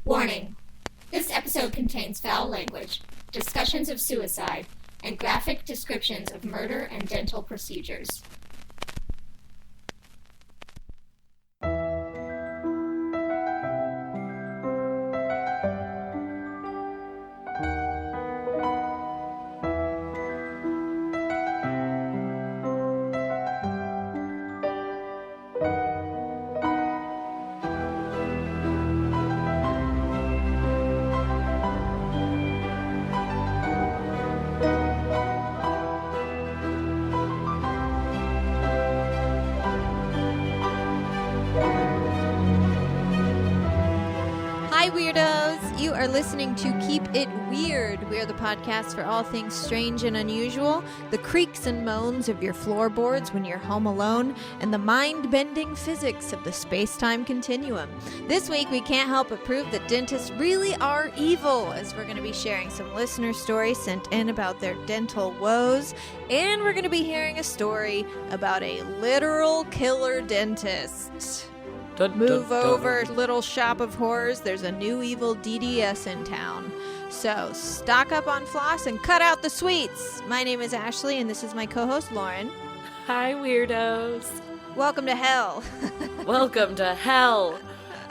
Warning. This episode contains foul language, discussions of suicide, and graphic descriptions of murder and dental procedures. Hi, weirdos! You are listening to Keep It Weird. We are the podcast for all things strange and unusual, the creaks and moans of your floorboards when you're home alone, and the mind-bending physics of the space-time continuum. This week, we can't help but prove that dentists really are evil, as we're going to be sharing some listener stories sent in about their dental woes, and we're going to be hearing a story about a literal killer dentist. Move over, little shop of horrors. There's a new evil DDS in town. So stock up on floss and cut out the sweets. My name is Ashley, and this is my co-host, Lauren. Hi, weirdos. Welcome to hell. Welcome to hell.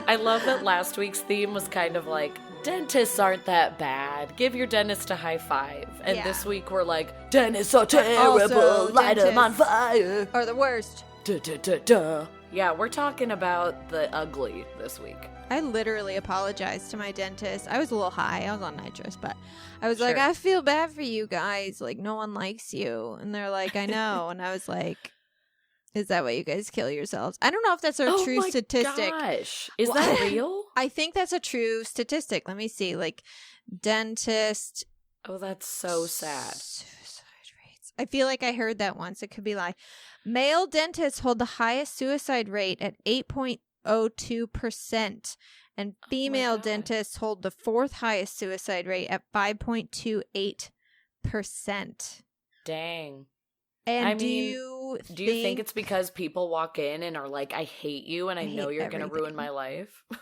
I love that last week's theme was kind of like, dentists aren't that bad. Give your dentist a high five. And this week we're like, dentists are terrible. Light them on fire. Are the worst. Duh, duh, duh, duh. Yeah, we're talking about the ugly this week. I literally apologized to my dentist. I was a little high. I was on nitrous, but I was Sure. like, I feel bad for you guys. Like, no one likes you. And they're like, I know. And I was like, is that why you guys kill yourselves? I don't know if that's a true statistic. Gosh. Is that real? I think that's a true statistic. Let me see. Like, dentist. Oh, that's so sad. Suicide rates. I feel like I heard that once. It could be like male dentists hold the highest suicide rate at 8.02%, and female dentists hold the fourth highest suicide rate at 5.28%. Dang. And do you think it's because people walk in and are like, I hate you and I know you're going to ruin my life? I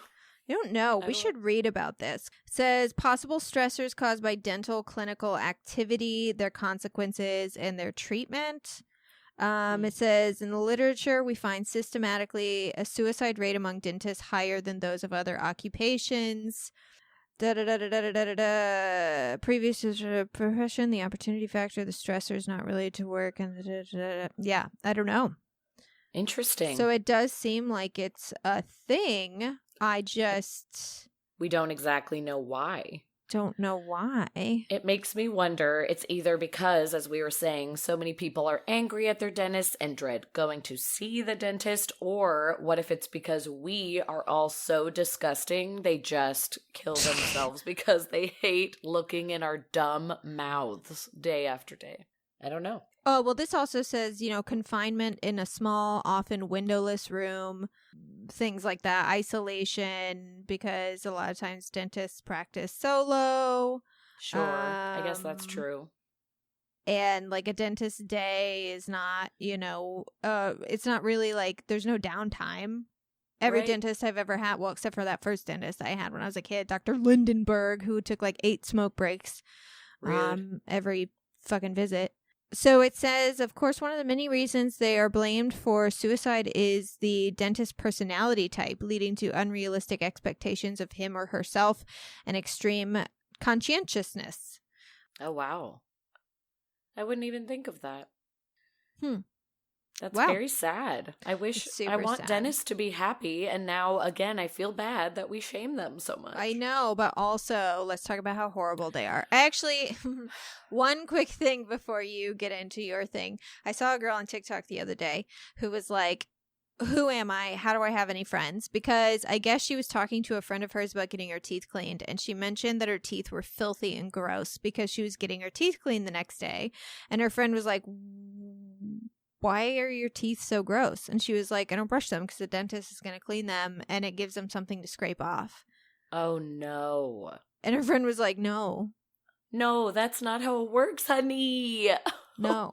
don't know. We should read about this. It says possible stressors caused by dental clinical activity, their consequences, and their treatment. It says in the literature, we find systematically a suicide rate among dentists higher than those of other occupations. Previous profession, the opportunity factor, the stressors not related to work, and yeah, I don't know. Interesting. So it does seem like it's a thing. We don't exactly know why. Don't know why. It makes me wonder, it's either because, as we were saying, so many people are angry at their dentist and dread going to see the dentist, or what if it's because we are all so disgusting they just kill themselves because they hate looking in our dumb mouths day after day. I don't know. Oh, well, this also says, confinement in a small, often windowless room, things like that, isolation, because a lot of times dentists practice solo. Sure. I guess that's true. And like a dentist day is not, it's not really like there's no downtime. Every dentist I've ever had, well, except for that first dentist I had when I was a kid, Dr. Lindenberg, who took like 8 smoke breaks every fucking visit. So it says, of course, one of the many reasons they are blamed for suicide is the dentist personality type, leading to unrealistic expectations of him or herself and extreme conscientiousness. Oh, wow. I wouldn't even think of that. That's very sad. I want dentists to be happy, and now, again, I feel bad that we shame them so much. I know, but also, let's talk about how horrible they are. Actually, one quick thing before you get into your thing. I saw a girl on TikTok the other day who was like, who am I? How do I have any friends? Because I guess she was talking to a friend of hers about getting her teeth cleaned, and she mentioned that her teeth were filthy and gross because she was getting her teeth cleaned the next day, and her friend was like, why are your teeth so gross? And she was like, I don't brush them because the dentist is going to clean them and it gives them something to scrape off. Oh, no. And her friend was like, no. No, that's not how it works, honey. No.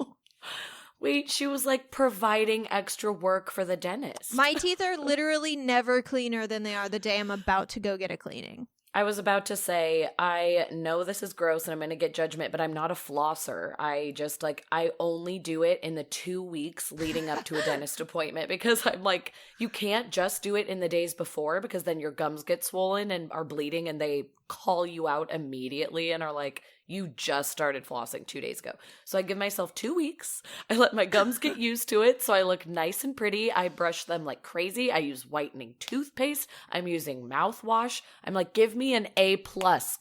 Wait, she was like providing extra work for the dentist. My teeth are literally never cleaner than they are the day I'm about to go get a cleaning. I was about to say, I know this is gross and I'm going to get judgment, but I'm not a flosser. I just I only do it in the 2 weeks leading up to a dentist appointment because I'm like, you can't just do it in the days before because then your gums get swollen and are bleeding and they call you out immediately and are like, you just started flossing 2 days ago. So I give myself 2 weeks. I let my gums get used to it so I look nice and pretty. I brush them like crazy. I use whitening toothpaste. I'm using mouthwash. I'm like, give me an A+,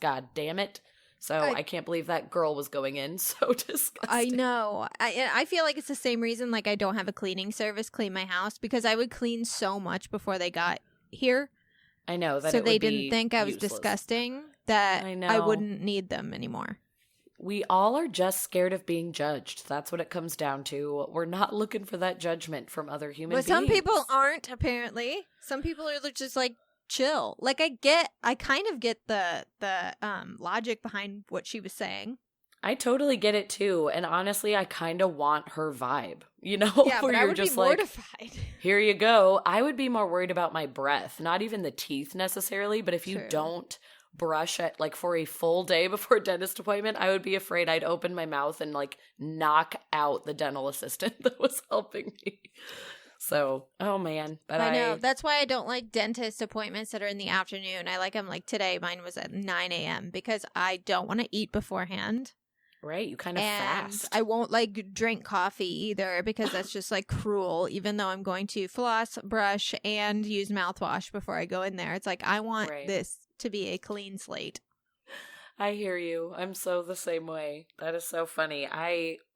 god damn it. So I can't believe that girl was going in. So disgusting. I know. I feel like it's the same reason I don't have a cleaning service clean my house because I would clean so much before they got here. I know that. So it they would didn't be think I was useless. disgusting that I know. I wouldn't need them anymore. We all are just scared of being judged. That's what it comes down to. We're not looking for that judgment from other human beings. But some people aren't, apparently. Some people are just chill. I kind of get the logic behind what she was saying. I totally get it too. And honestly, I kind of want her vibe, Yeah, where but I you're would just be mortified. here you go. I would be more worried about my breath, not even the teeth necessarily, but if you True. don't brush it for a full day before a dentist appointment, I would be afraid I'd open my mouth and knock out the dental assistant that was helping me. So, oh man. But I know. That's why I don't like dentist appointments that are in the afternoon. I like them today. Mine was at 9 a.m. because I don't want to eat beforehand. Right, you kind of fast. I won't drink coffee either because that's just cruel, even though I'm going to floss, brush, and use mouthwash before I go in there. It's I want this to be a clean slate. I hear you. I'm so the same way. That is so funny.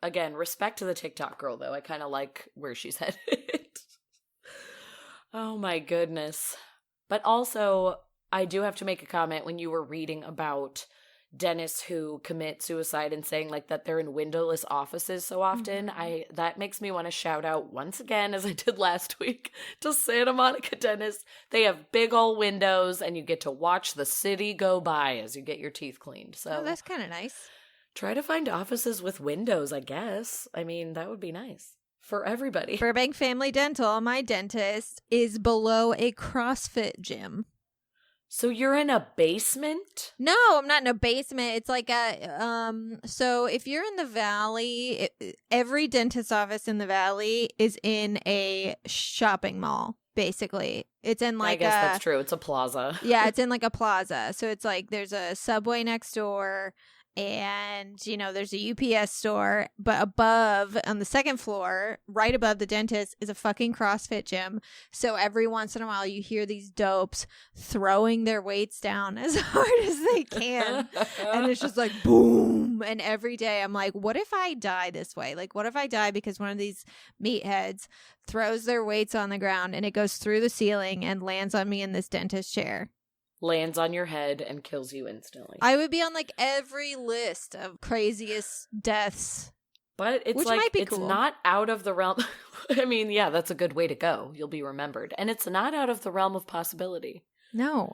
Again, respect to the TikTok girl, though. I kind of like where she's headed. Oh my goodness. But also, I do have to make a comment when you were reading about dentists who commit suicide and saying that they're in windowless offices so often. That makes me want to shout out once again, as I did last week, to Santa Monica dentists. They have big old windows and you get to watch the city go by as you get your teeth cleaned. So that's kind of nice. Try to find offices with windows, I guess. I mean, that would be nice for everybody. Burbank Family Dental, my dentist, is below a CrossFit gym. So you're in a basement? No, I'm not in a basement. It's so if you're in the Valley, every dentist office in the Valley is in a shopping mall, basically. It's in I guess that's true. It's a plaza. Yeah, it's in a plaza. So it's there's a Subway next door and, there's a UPS store, but above on the second floor, right above the dentist is a fucking CrossFit gym. So every once in a while you hear these dopes throwing their weights down as hard as they can. And it's just boom. And every day I'm like, what if I die this way? What if I die because one of these meatheads throws their weights on the ground and it goes through the ceiling and lands on me in this dentist chair? Lands on your head and kills you instantly. I would be on every list of craziest deaths. But it's which might be it's cool. Not out of the realm. I mean, yeah, that's a good way to go. You'll be remembered. And it's not out of the realm of possibility. No.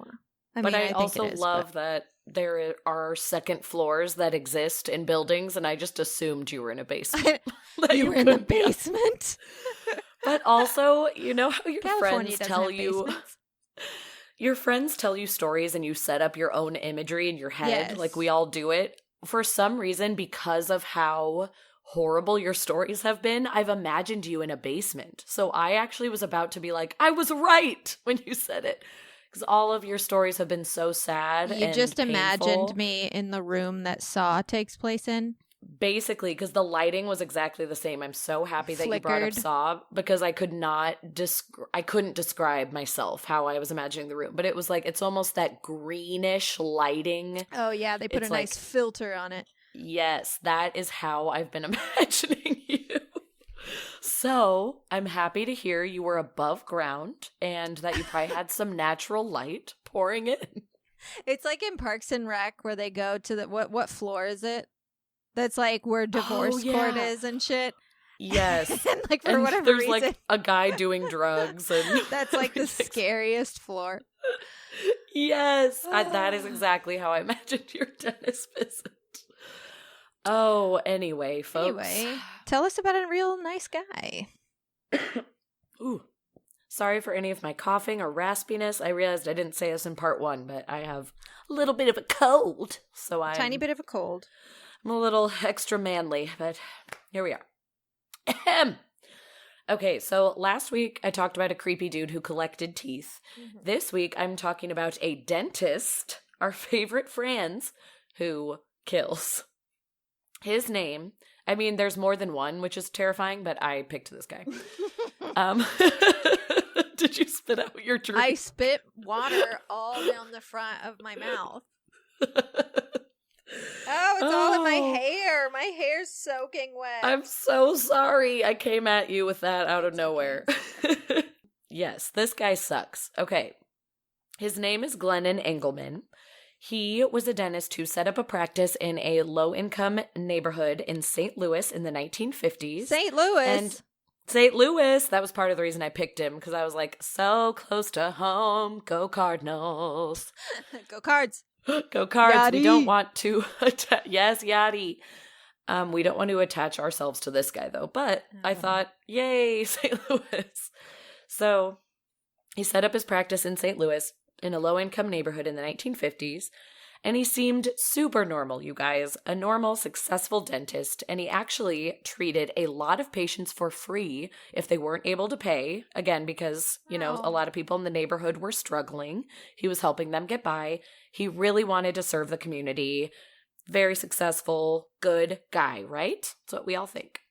I also love that there are second floors that exist in buildings, and I just assumed you were in a basement. You were in a basement? But also, how your California friends tell have you... basements. Your friends tell you stories and you set up your own imagery in your head, Yes. we all do it. For some reason, because of how horrible your stories have been, I've imagined you in a basement. So I actually was about to be I was right when you said it. Because all of your stories have been so sad You and just painful. imagined me in the room that Saw takes place in. Basically, because the lighting was exactly the same. I'm so happy that you brought up Flickered. Saw because I couldn't describe myself how I was imagining the room. But it was it's almost that greenish lighting. Oh, yeah. They put It's a nice filter on it. Yes, that is how I've been imagining you. So I'm happy to hear you were above ground and that you probably had some natural light pouring in. It's in Parks and Rec where they go to the... What floor is it? That's where divorce court is and shit. Yes. And for and whatever there's reason. a guy doing drugs and That's the scariest floor. Yes. That is exactly how I imagined your dentist visit. Oh, anyway, folks. Anyway, tell us about a real nice guy. Ooh. Sorry for any of my coughing or raspiness. I realized I didn't say this in part 1, but I have a little bit of a cold. So Tiny bit of a cold. I'm a little extra manly, but here we are. Ahem. Okay, so last week I talked about a creepy dude who collected teeth. Mm-hmm. This week I'm talking about a dentist, our favorite Franz, who kills. His name, I mean, there's more than one, which is terrifying, but I picked this guy. Did you spit out your drink? I spit water all down the front of my mouth. Oh, it's all in my hair. My hair's soaking wet. I'm so sorry. I came at you with that out of nowhere. Yes, this guy sucks. Okay. His name is Glennon Engelman. He was a dentist who set up a practice in a low-income neighborhood in St. Louis in the 1950s. St. Louis? And St. Louis, that was part of the reason I picked him, because I was like, so close to home. Go Cardinals. Go Cards. Go Cards. Yachty. We don't want to yes, Yachty. We don't want to attach ourselves to this guy, though. But I thought, yay, St. Louis. So he set up his practice in St. Louis in a low-income neighborhood in the 1950s. And he seemed super normal, you guys. A normal, successful dentist. And he actually treated a lot of patients for free if they weren't able to pay. Again, because, you know, a lot of people in the neighborhood were struggling. He was helping them get by. He really wanted to serve the community. Very successful, good guy, right? That's what we all think.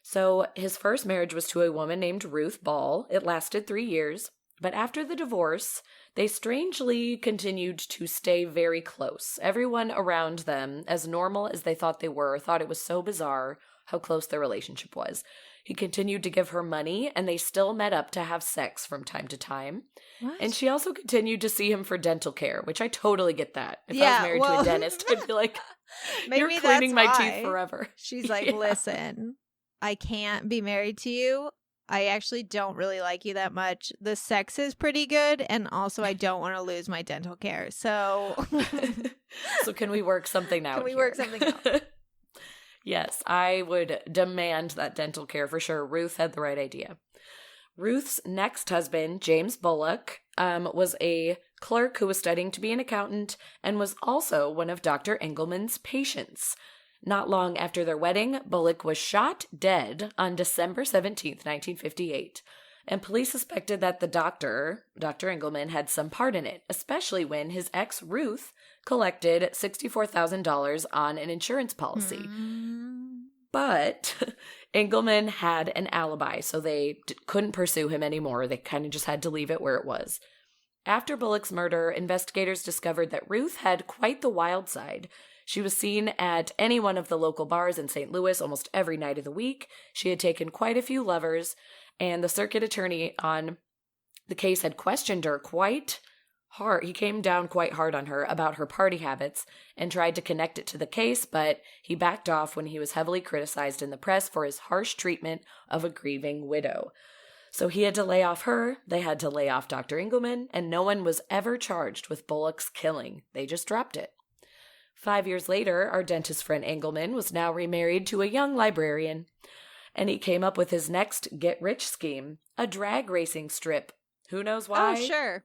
So his first marriage was to a woman named Ruth Ball. It lasted 3 years. But after the divorce, they strangely continued to stay very close. Everyone around them, as normal as they thought they were, thought it was so bizarre how close their relationship was. He continued to give her money, and they still met up to have sex from time to time. What? And she also continued to see him for dental care, which I totally get that. If I was married to a dentist, I'd be like, you're cleaning my teeth forever. She's like, listen, I can't be married to you. I actually don't really like you that much. The sex is pretty good, and also I don't want to lose my dental care. So So can we work something out? Can we work something out? Yes, I would demand that dental care for sure. Ruth had the right idea. Ruth's next husband, James Bullock, was a clerk who was studying to be an accountant and was also one of Dr. Engelman's patients. Not long after their wedding, Bullock was shot dead on December 17th, 1958. And police suspected that the Dr. Engelman, had some part in it, especially when his ex, Ruth, collected $64,000 on an insurance policy. But Engelman had an alibi, so they couldn't pursue him anymore. They kind of just had to leave it where it was. After Bullock's murder, investigators discovered that Ruth had quite the wild side. She was seen at any one of the local bars in St. Louis almost every night of the week. She had taken quite a few lovers, and the circuit attorney on the case had questioned her quite hard. He came down quite hard on her about her party habits and tried to connect it to the case, but he backed off when he was heavily criticized in the press for his harsh treatment of a grieving widow. So he had to lay off her, they had to lay off Dr. Engelman, and no one was ever charged with Bullock's killing. They just dropped it. 5 years later, our dentist friend Engelman was now remarried to a young librarian, and he came up with his next get-rich scheme, a drag racing strip. Who knows why? Oh, sure.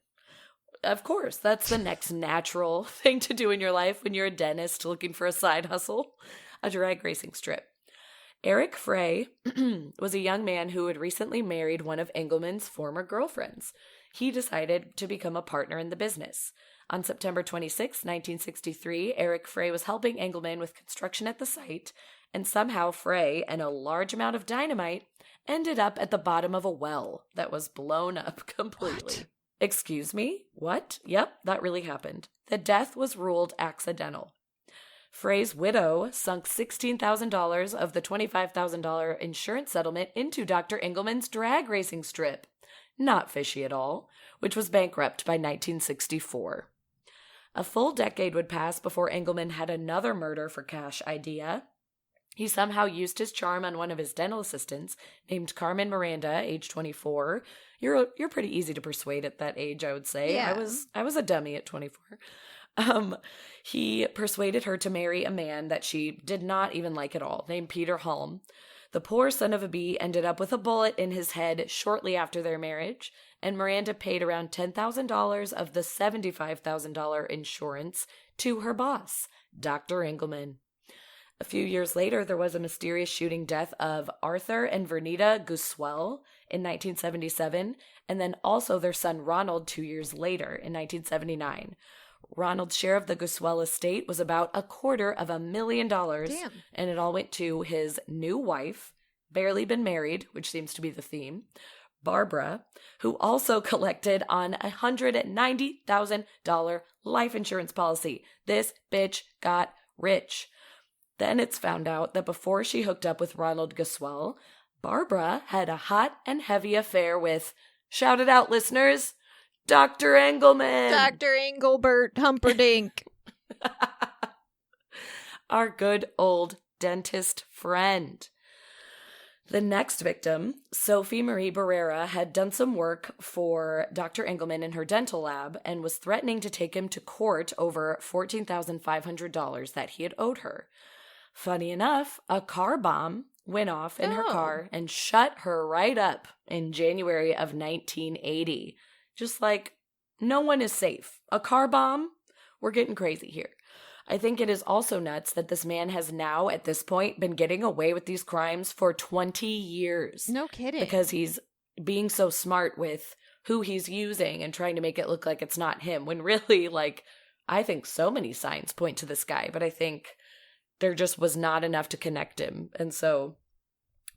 Of course, that's the next natural thing to do in your life when you're a dentist looking for a side hustle, a drag racing strip. Eric Frey was a young man who had recently married one of Engelman's former girlfriends. He decided to become a partner in the business. On September 26, 1963, Eric Frey was helping Engelman with construction at the site, and somehow Frey and a large amount of dynamite ended up at the bottom of a well that was blown up completely. What? Excuse me? What? Yep, that really happened. The death was ruled accidental. Frey's widow sunk $16,000 of the $25,000 insurance settlement into Dr. Engelman's drag racing strip. Not fishy at all, which was bankrupt by 1964. A full decade would pass before Engelman had another murder for cash idea. He somehow used his charm on one of his dental assistants, named Carmen Miranda, age 24. You're pretty easy to persuade at that age, I would say. Yeah. I was a dummy at 24. He persuaded her to marry a man that she did not even like at all, named Peter Holm. The poor son of a bee ended up with a bullet in his head shortly after their marriage, and Miranda paid around $10,000 of the $75,000 insurance to her boss, Dr. Engelman. A few years later, there was a mysterious shooting death of Arthur and Vernita Guswell in 1977, and then also their son Ronald 2 years later in 1979. Ronald's share of the Guswell estate was about $250,000. Damn. And it all went to his new wife, barely been married, which seems to be the theme, Barbara, who also collected on a $190,000 life insurance policy. This bitch got rich. Then it's found out that before she hooked up with Ronald Guswell, Barbara had a hot and heavy affair with, shout it out, listeners, Dr. Engelman. Dr. Engelbert Humperdinck. Our good old dentist friend. The next victim, Sophie Marie Barrera, had done some work for Dr. Engelman in her dental lab and was threatening to take him to court over $14,500 that he had owed her. Funny enough, a car bomb went off in her car and shut her right up in January of 1980. Just like, no one is safe. A car bomb? We're getting crazy here. I think it is also nuts that this man has now, at this point, been getting away with these crimes for 20 years. No kidding. Because he's being so smart with who he's using and trying to make it look like it's not him. When really, like, I think so many signs point to this guy. But I think there just was not enough to connect him. And so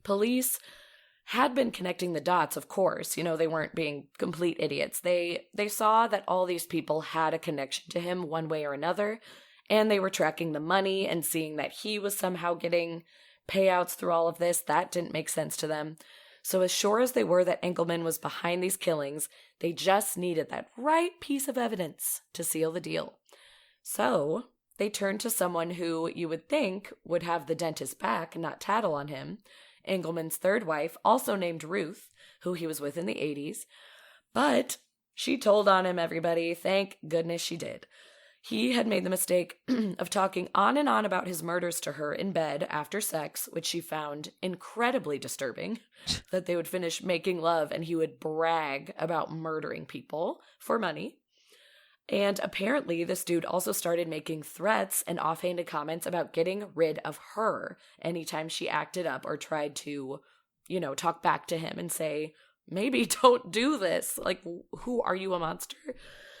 police had been connecting the dots, of course. You know, they weren't being complete idiots. They saw that all these people had a connection to him one way or another, and they were tracking the money and seeing that he was somehow getting payouts through all of this. That didn't make sense to them. So as sure as they were that Engelman was behind these killings, they just needed that right piece of evidence to seal the deal. So they turned to someone who you would think would have the dentist's back and not tattle on him, Engelman's third wife, also named Ruth, who he was with in the 80s. But she told on him, everybody. Thank goodness she did. He had made the mistake of talking on and on about his murders to her in bed after sex, which she found incredibly disturbing, that they would finish making love and he would brag about murdering people for money. And apparently this dude also started making threats and offhanded comments about getting rid of her anytime she acted up or tried to, you know, talk back to him and say, maybe don't do this. Like, who are you, a monster?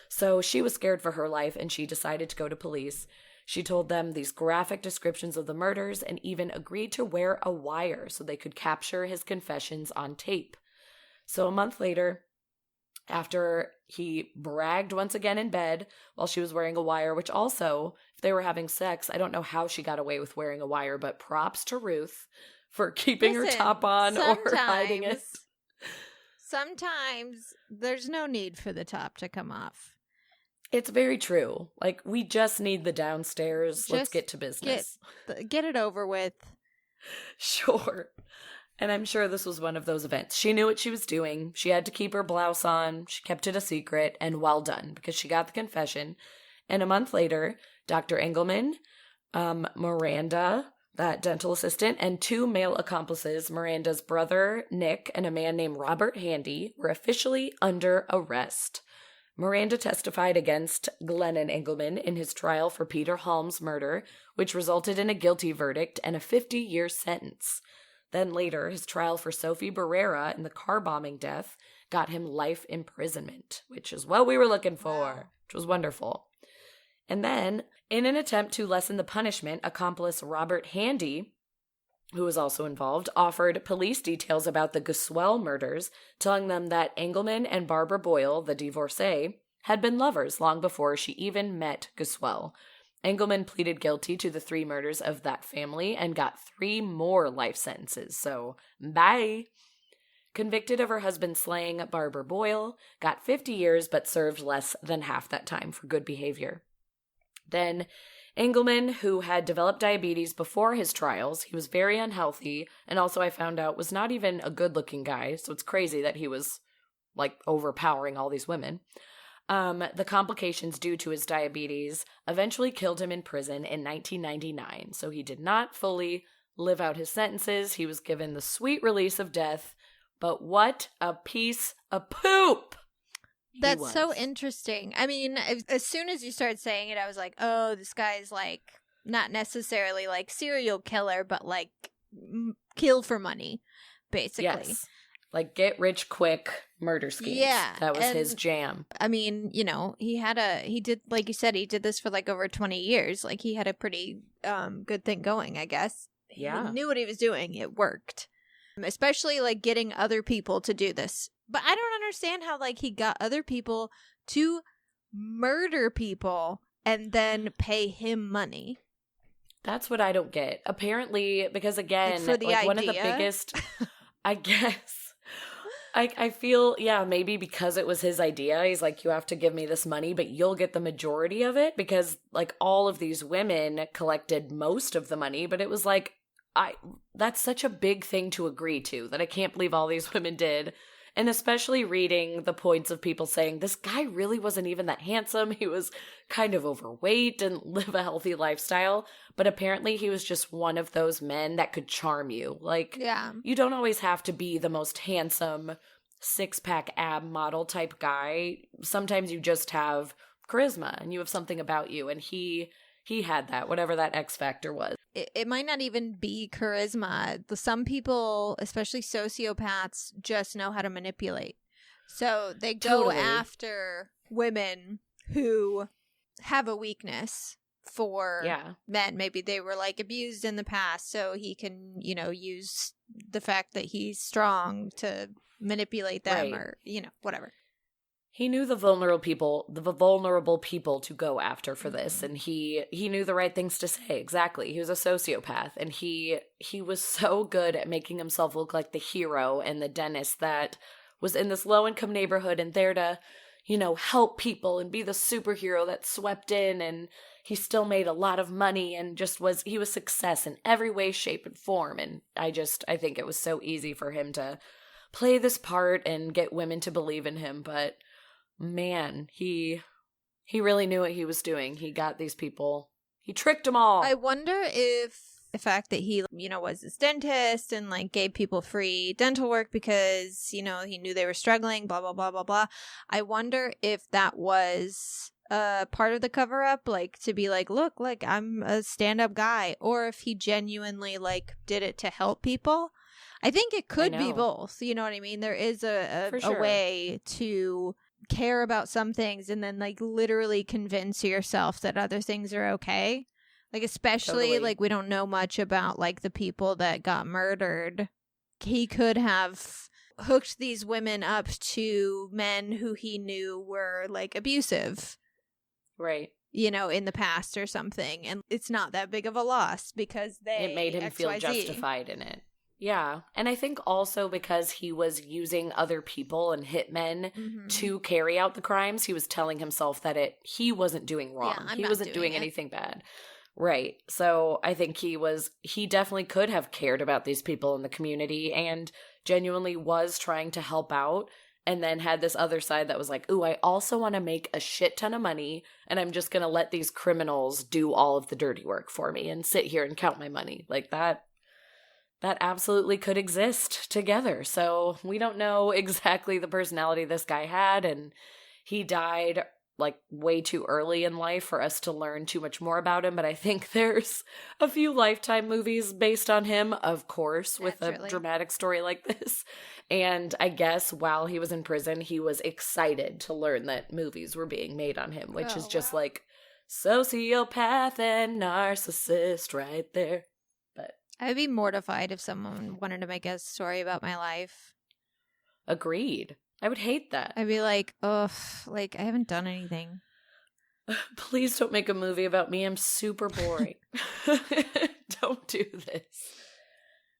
So she was scared for her life and she decided to go to police. She told them these graphic descriptions of the murders and even agreed to wear a wire so they could capture his confessions on tape. So a month later, after he bragged once again in bed while she was wearing a wire, which also, if they were having sex, I don't know how she got away with wearing a wire, but props to Ruth for keeping her top on or hiding it. Sometimes there's no need for the top to come off. It's very true. Like, we just need the downstairs. Let's get to business. Get it over with. Sure. And I'm sure this was one of those events. She knew what she was doing. She had to keep her blouse on. She kept it a secret, and well done, because she got the confession. And a month later, Dr. Engelman, Miranda, that dental assistant, and two male accomplices, Miranda's brother, Nick, and a man named Robert Handy, were officially under arrest. Miranda testified against Glennon Engelman in his trial for Peter Halm's murder, which resulted in a guilty verdict and a 50-year sentence. Then later, his trial for Sophie Barrera in the car bombing death got him life imprisonment, which is what we were looking for, which was wonderful. And then, in an attempt to lessen the punishment, accomplice Robert Handy, who was also involved, offered police details about the Guswell murders, telling them that Engelman and Barbara Boyle, the divorcee, had been lovers long before she even met Guswell. Engelman pleaded guilty to the 3 murders of that family and got 3 more life sentences, so bye. Convicted of her husband slaying Barbara Boyle, got 50 years but served less than half that time for good behavior. Then Engelman, who had developed diabetes before his trials, he was very unhealthy, and also I found out was not even a good-looking guy, so it's crazy that he was, like, overpowering all these women. The complications due to his diabetes eventually killed him in prison in 1999, so he did not fully live out his sentences. He was given the sweet release of death. But what a piece of poop! That's so interesting. I mean, as soon as you started saying it, I was like, oh, this guy's like not necessarily like serial killer, but like kill for money, basically. Yes. Like get rich quick murder schemes. Yeah. That was his jam. I mean, you know, he did, like you said, he did this for like over 20 years. Like he had a pretty good thing going, I guess. Yeah. He knew what he was doing. It worked. Especially like getting other people to do this. But I don't understand how like he got other people to murder people and then pay him money. That's what I don't get. Apparently, because again, like one of the biggest, I guess, I feel, yeah, maybe because it was his idea, he's like, you have to give me this money, but you'll get the majority of it, because like all of these women collected most of the money, but it was like, that's such a big thing to agree to that I can't believe all these women did. And especially reading the points of people saying, this guy really wasn't even that handsome. He was kind of overweight, didn't live a healthy lifestyle. But apparently he was just one of those men that could charm you. Like, you don't always have to be the most handsome, six-pack ab model type guy. Sometimes you just have charisma and you have something about you. And he had that, whatever that X factor was. It might not even be charisma. Some people, especially sociopaths, just know how to manipulate. So they go after women who have a weakness for men. Maybe they were like abused in the past, so he can, you know, use the fact that he's strong to manipulate them or, you know, whatever. He knew the vulnerable people to go after for this, and he knew the right things to say. Exactly. He was a sociopath, and he was so good at making himself look like the hero and the dentist that was in this low-income neighborhood and there to, you know, help people and be the superhero that swept in, and he still made a lot of money and he was success in every way, shape, and form. And I think it was so easy for him to play this part and get women to believe in him, but man, he really knew what he was doing. He got these people. He tricked them all. I wonder if the fact that he, you know, was this dentist and like gave people free dental work because, you know, he knew they were struggling, blah, blah, blah, blah, blah. I wonder if that was part of the cover up, like to be like, look, like I'm a stand-up guy, or if he genuinely like did it to help people. I think it could be both. You know what I mean? There is a way to care about some things and then like literally convince yourself that other things are okay. Like especially like we don't know much about like the people that got murdered. He could have hooked these women up to men who he knew were like abusive. Right. You know, in the past or something. And it's not that big of a loss because it made him feel justified in it. Yeah. And I think also because he was using other people and hitmen to carry out the crimes, he was telling himself that he wasn't doing wrong. He wasn't doing anything bad. Right. So I think he definitely could have cared about these people in the community and genuinely was trying to help out, and then had this other side that was like, ooh, I also want to make a shit ton of money, and I'm just going to let these criminals do all of the dirty work for me and sit here and count my money. Like that absolutely could exist together. So we don't know exactly the personality this guy had, and he died like way too early in life for us to learn too much more about him. But I think there's a few Lifetime movies based on him, of course, with a dramatic story like this. And I guess while he was in prison, he was excited to learn that movies were being made on him, which is just like sociopath and narcissist right there. But I'd be mortified if someone wanted to make a story about my life. Agreed. I would hate that. I'd be like, ugh, like I haven't done anything. Please don't make a movie about me. I'm super boring. Don't do this.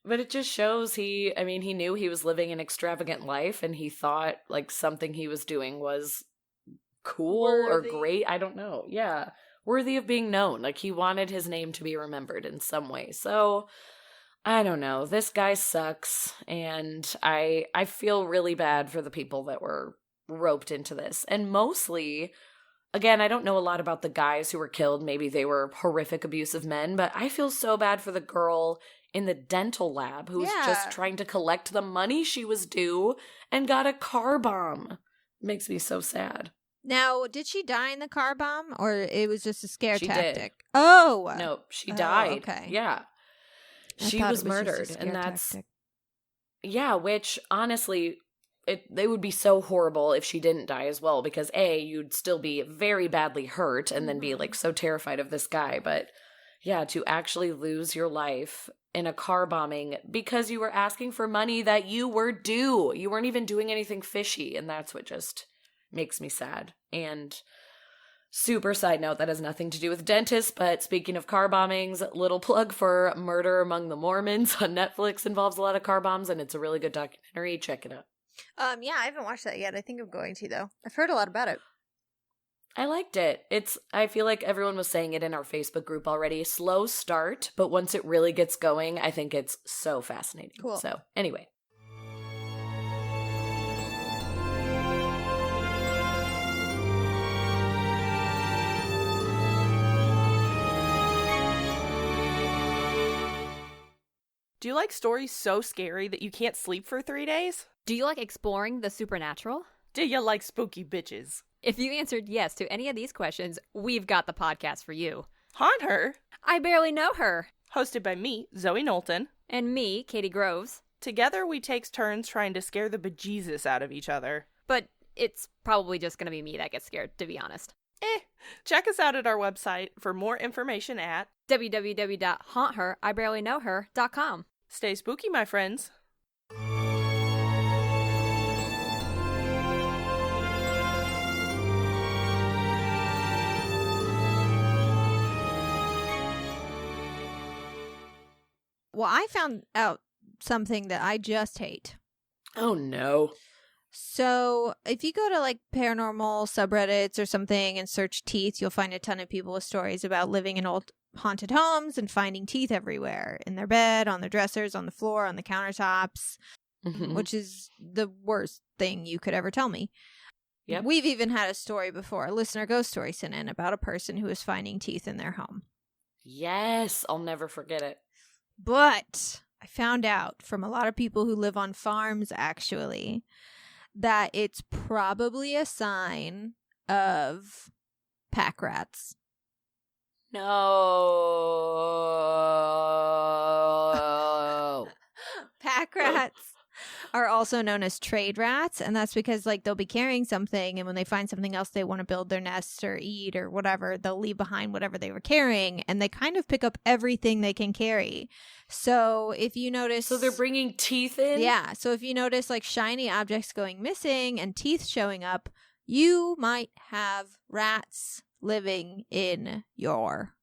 But it just shows he knew he was living an extravagant life, and he thought like something he was doing was cool or great. I don't know. Yeah. Worthy of being known. Like he wanted his name to be remembered in some way. So I don't know. This guy sucks, and I feel really bad for the people that were roped into this. And mostly Again, I don't know a lot about the guys who were killed. Maybe they were horrific, abusive men, but I feel so bad for the girl in the dental lab who was just trying to collect the money she was due and got a car bomb. Makes me so sad. Now, did she die in the car bomb, or it was just a scare tactic? Did. Oh. No, she died. Okay. Yeah. She was murdered, and that's tactic. Yeah, which honestly, they would be so horrible if she didn't die as well, because A, you'd still be very badly hurt and then be like so terrified of this guy. But yeah, to actually lose your life in a car bombing because you were asking for money that you were due. You weren't even doing anything fishy, and that's what just makes me sad. And super side note, that has nothing to do with dentists, but speaking of car bombings, little plug for Murder Among the Mormons on Netflix. Involves a lot of car bombs, and it's a really good documentary. Check it out. Yeah, I haven't watched that yet. I think I'm going to, though. I've heard a lot about it. I liked it. I feel like everyone was saying it in our Facebook group already. Slow start, but once it really gets going, I think it's so fascinating. Cool. So, anyway. Do you like stories so scary that you can't sleep for 3 days? Do you like exploring the supernatural? Do you like spooky bitches? If you answered yes to any of these questions, we've got the podcast for you. Haunt Her, I Barely Know Her. hosted by me, Zoe Knowlton. And me, Katie Groves. Together we take turns trying to scare the bejesus out of each other. But it's probably just going to be me that gets scared, to be honest. Check us out at our website for more information at www.haunther.ibarelyknowher.com. Stay spooky, my friends. Well, I found out something that I just hate. Oh, no. So if you go to like paranormal subreddits or something and search teeth, you'll find a ton of people with stories about living in old haunted homes and finding teeth everywhere, in their bed, on their dressers, on the floor, on the countertops, which is the worst thing you could ever tell me. Yep. We've even had a story before, a listener ghost story sent in about a person who was finding teeth in their home. Yes, I'll never forget it. But I found out from a lot of people who live on farms, actually, that it's probably a sign of pack rats. No. Pack rats are also known as trade rats, and that's because like they'll be carrying something, and when they find something else they want to build their nests or eat or whatever, they'll leave behind whatever they were carrying, and they kind of pick up everything they can carry. So if you notice, So they're bringing teeth in? yeah, so if you notice like shiny objects going missing and teeth showing up, you might have rats living in your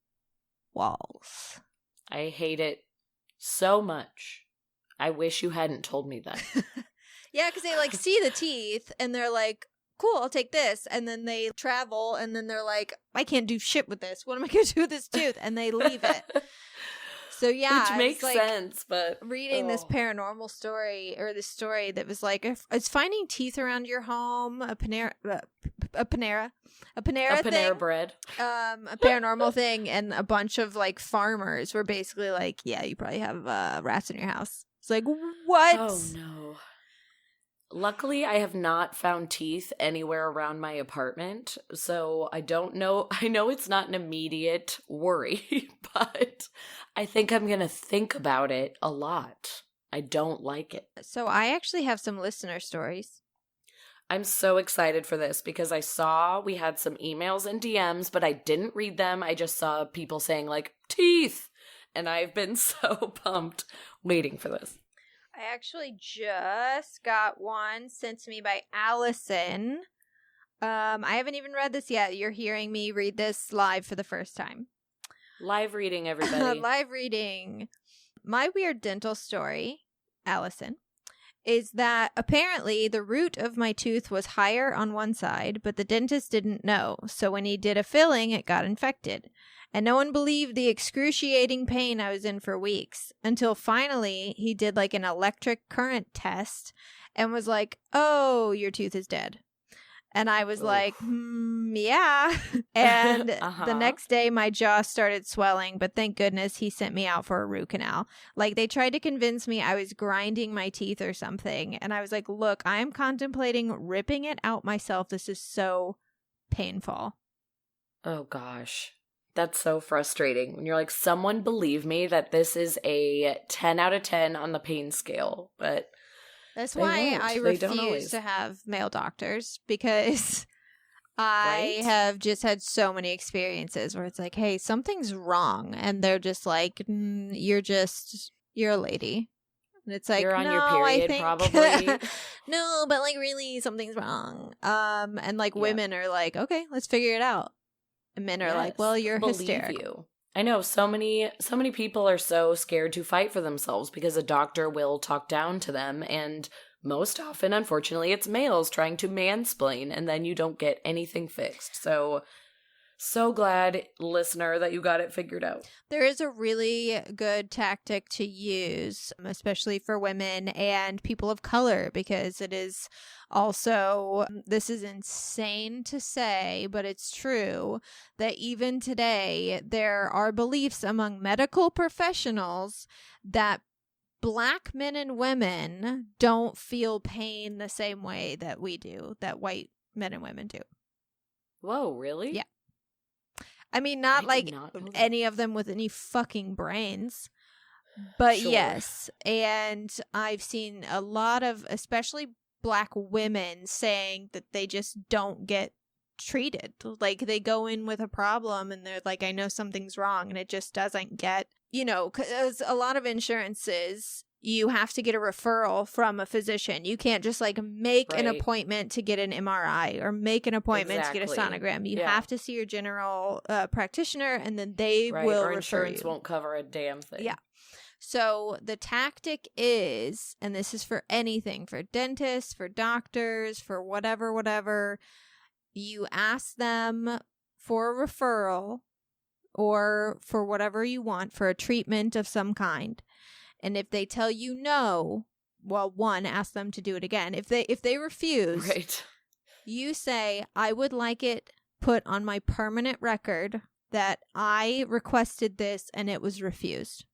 walls. I hate it so much. I wish you hadn't told me that. Yeah, because they like see the teeth and they're like, cool, I'll take this. And then they travel and then they're like, I can't do shit with this. What am I going to do with this tooth? And they leave it. So yeah, which makes like sense, but reading this paranormal story, or this story that was like, it's finding teeth around your home, a Panera thing, bread, a paranormal thing, and a bunch of like farmers were basically like, yeah, you probably have rats in your house. It's like, what? Oh no. Luckily, I have not found teeth anywhere around my apartment, so I don't know. I know it's not an immediate worry, but I think I'm going to think about it a lot. I don't like it. So I actually have some listener stories. I'm so excited for this because I saw we had some emails and DMs, but I didn't read them. I just saw people saying like, teeth, and I've been so pumped waiting for this. I actually just got one sent to me by Allison. I haven't even read this yet. You're hearing me read this live for the first time. Live reading, everybody. Live reading. My weird dental story, Allison, is that apparently the root of my tooth was higher on one side, but the dentist didn't know. So when he did a filling, it got infected. And no one believed the excruciating pain I was in for weeks, until finally he did like an electric current test and was like, oh, your tooth is dead. And I was like, yeah. And the next day, my jaw started swelling, but thank goodness he sent me out for a root canal. Like, they tried to convince me I was grinding my teeth or something. And I was like, look, I'm contemplating ripping it out myself. This is so painful. Oh, gosh. That's so frustrating. When you're like, someone believe me that this is a 10 out of 10 on the pain scale, but... That's why I refuse to have male doctors, because I have just had so many experiences where it's like, hey, something's wrong. And they're just like, you're a lady. And it's like, you're on no, your period, I think, probably. no, but like really something's wrong. And like women are like, okay, let's figure it out. And men are like, well, you're hysterical. I know so many people are so scared to fight for themselves because a doctor will talk down to them, and most often, unfortunately, it's males trying to mansplain, and then you don't get anything fixed. So glad, listener, that you got it figured out. There is a really good tactic to use, especially for women and people of color, because it is also, this is insane to say, but it's true, that even today, there are beliefs among medical professionals that Black men and women don't feel pain the same way that we do, that white men and women do. Whoa, really? Yeah. I mean, not like any of them with any fucking brains, but yes. And I've seen a lot of, especially Black women, saying that they just don't get treated. Like, they go in with a problem and they're like, I know something's wrong, and it just doesn't get, because a lot of insurances, you have to get a referral from a physician. You can't just like make an appointment to get an MRI or make an appointment to get a sonogram. You have to see your general practitioner, and then they will refer insurance you. Won't cover a damn thing. Yeah. So the tactic is, and this is for anything, for dentists, for doctors, for whatever, you ask them for a referral or for whatever you want, for a treatment of some kind. And if they tell you no, well, one, ask them to do it again. If they refuse, you say, I would like it put on my permanent record that I requested this and it was refused.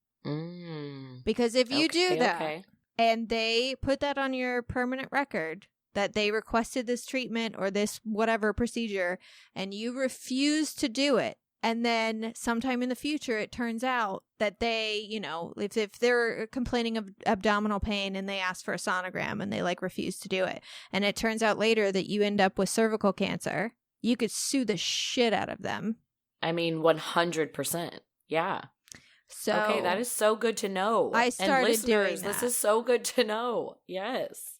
Because if you do that and they put that on your permanent record that they requested this treatment or this whatever procedure and you refuse to do it, and then sometime in the future, it turns out that they, if they're complaining of abdominal pain and they ask for a sonogram and they like refuse to do it, and it turns out later that you end up with cervical cancer, you could sue the shit out of them. I mean, 100%. Yeah. So okay, that is so good to know. I started doing that. This is so good to know. Yes.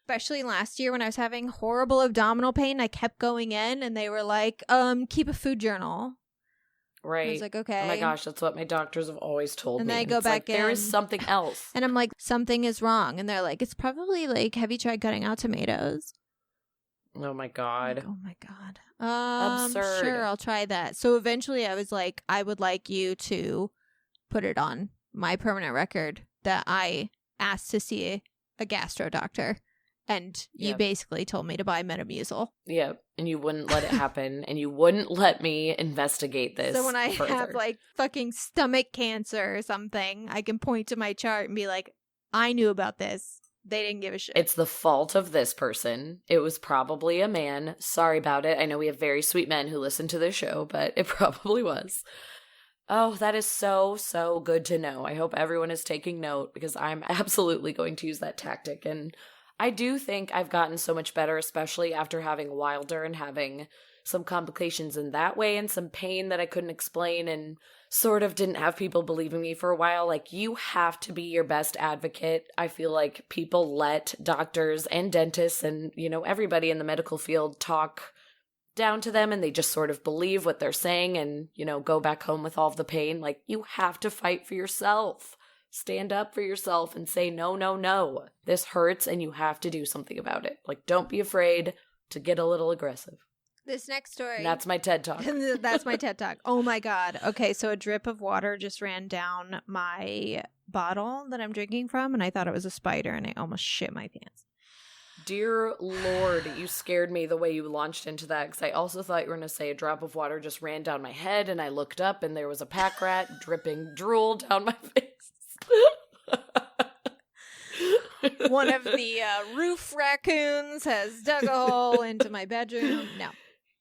Especially last year when I was having horrible abdominal pain, I kept going in and they were like, keep a food journal. Right. I was like, okay. Oh my gosh, that's what my doctors have always told me. And then I go back in. There is something else. And I'm like, something is wrong. And they're like, it's probably like, have you tried cutting out tomatoes? Oh my God. Like, oh my God. Absurd. Sure, I'll try that. So eventually I was like, I would like you to put it on my permanent record that I asked to see a gastro doctor. And you basically told me to buy Metamucil. Yep. And you wouldn't let it happen. And you wouldn't let me investigate this. So when I further. have like fucking stomach cancer or something, I can point to my chart and be like, I knew about this. They didn't give a shit. It's the fault of this person. It was probably a man. Sorry about it. I know we have very sweet men who listen to this show, but it probably was. Oh, that is so, so good to know. I hope everyone is taking note because I'm absolutely going to use that tactic. And I do think I've gotten so much better, especially after having Wilder and having some complications in that way and some pain that I couldn't explain and sort of didn't have people believing me for a while. Like, you have to be your best advocate. I feel like people let doctors and dentists and, everybody in the medical field talk down to them and they just sort of believe what they're saying and, go back home with all of the pain. Like, you have to fight for yourself. Stand up for yourself and say, no, no, no. This hurts and you have to do something about it. Like, don't be afraid to get a little aggressive. This next story. And that's my TED Talk. That's my TED Talk. Oh my God. Okay, so a drip of water just ran down my bottle that I'm drinking from, and I thought it was a spider, and I almost shit my pants. Dear Lord, you scared me the way you launched into that, because I also thought you were going to say a drop of water just ran down my head, and I looked up and there was a pack rat dripping drool down my face. One of the roof raccoons has dug a hole into my bedroom. No.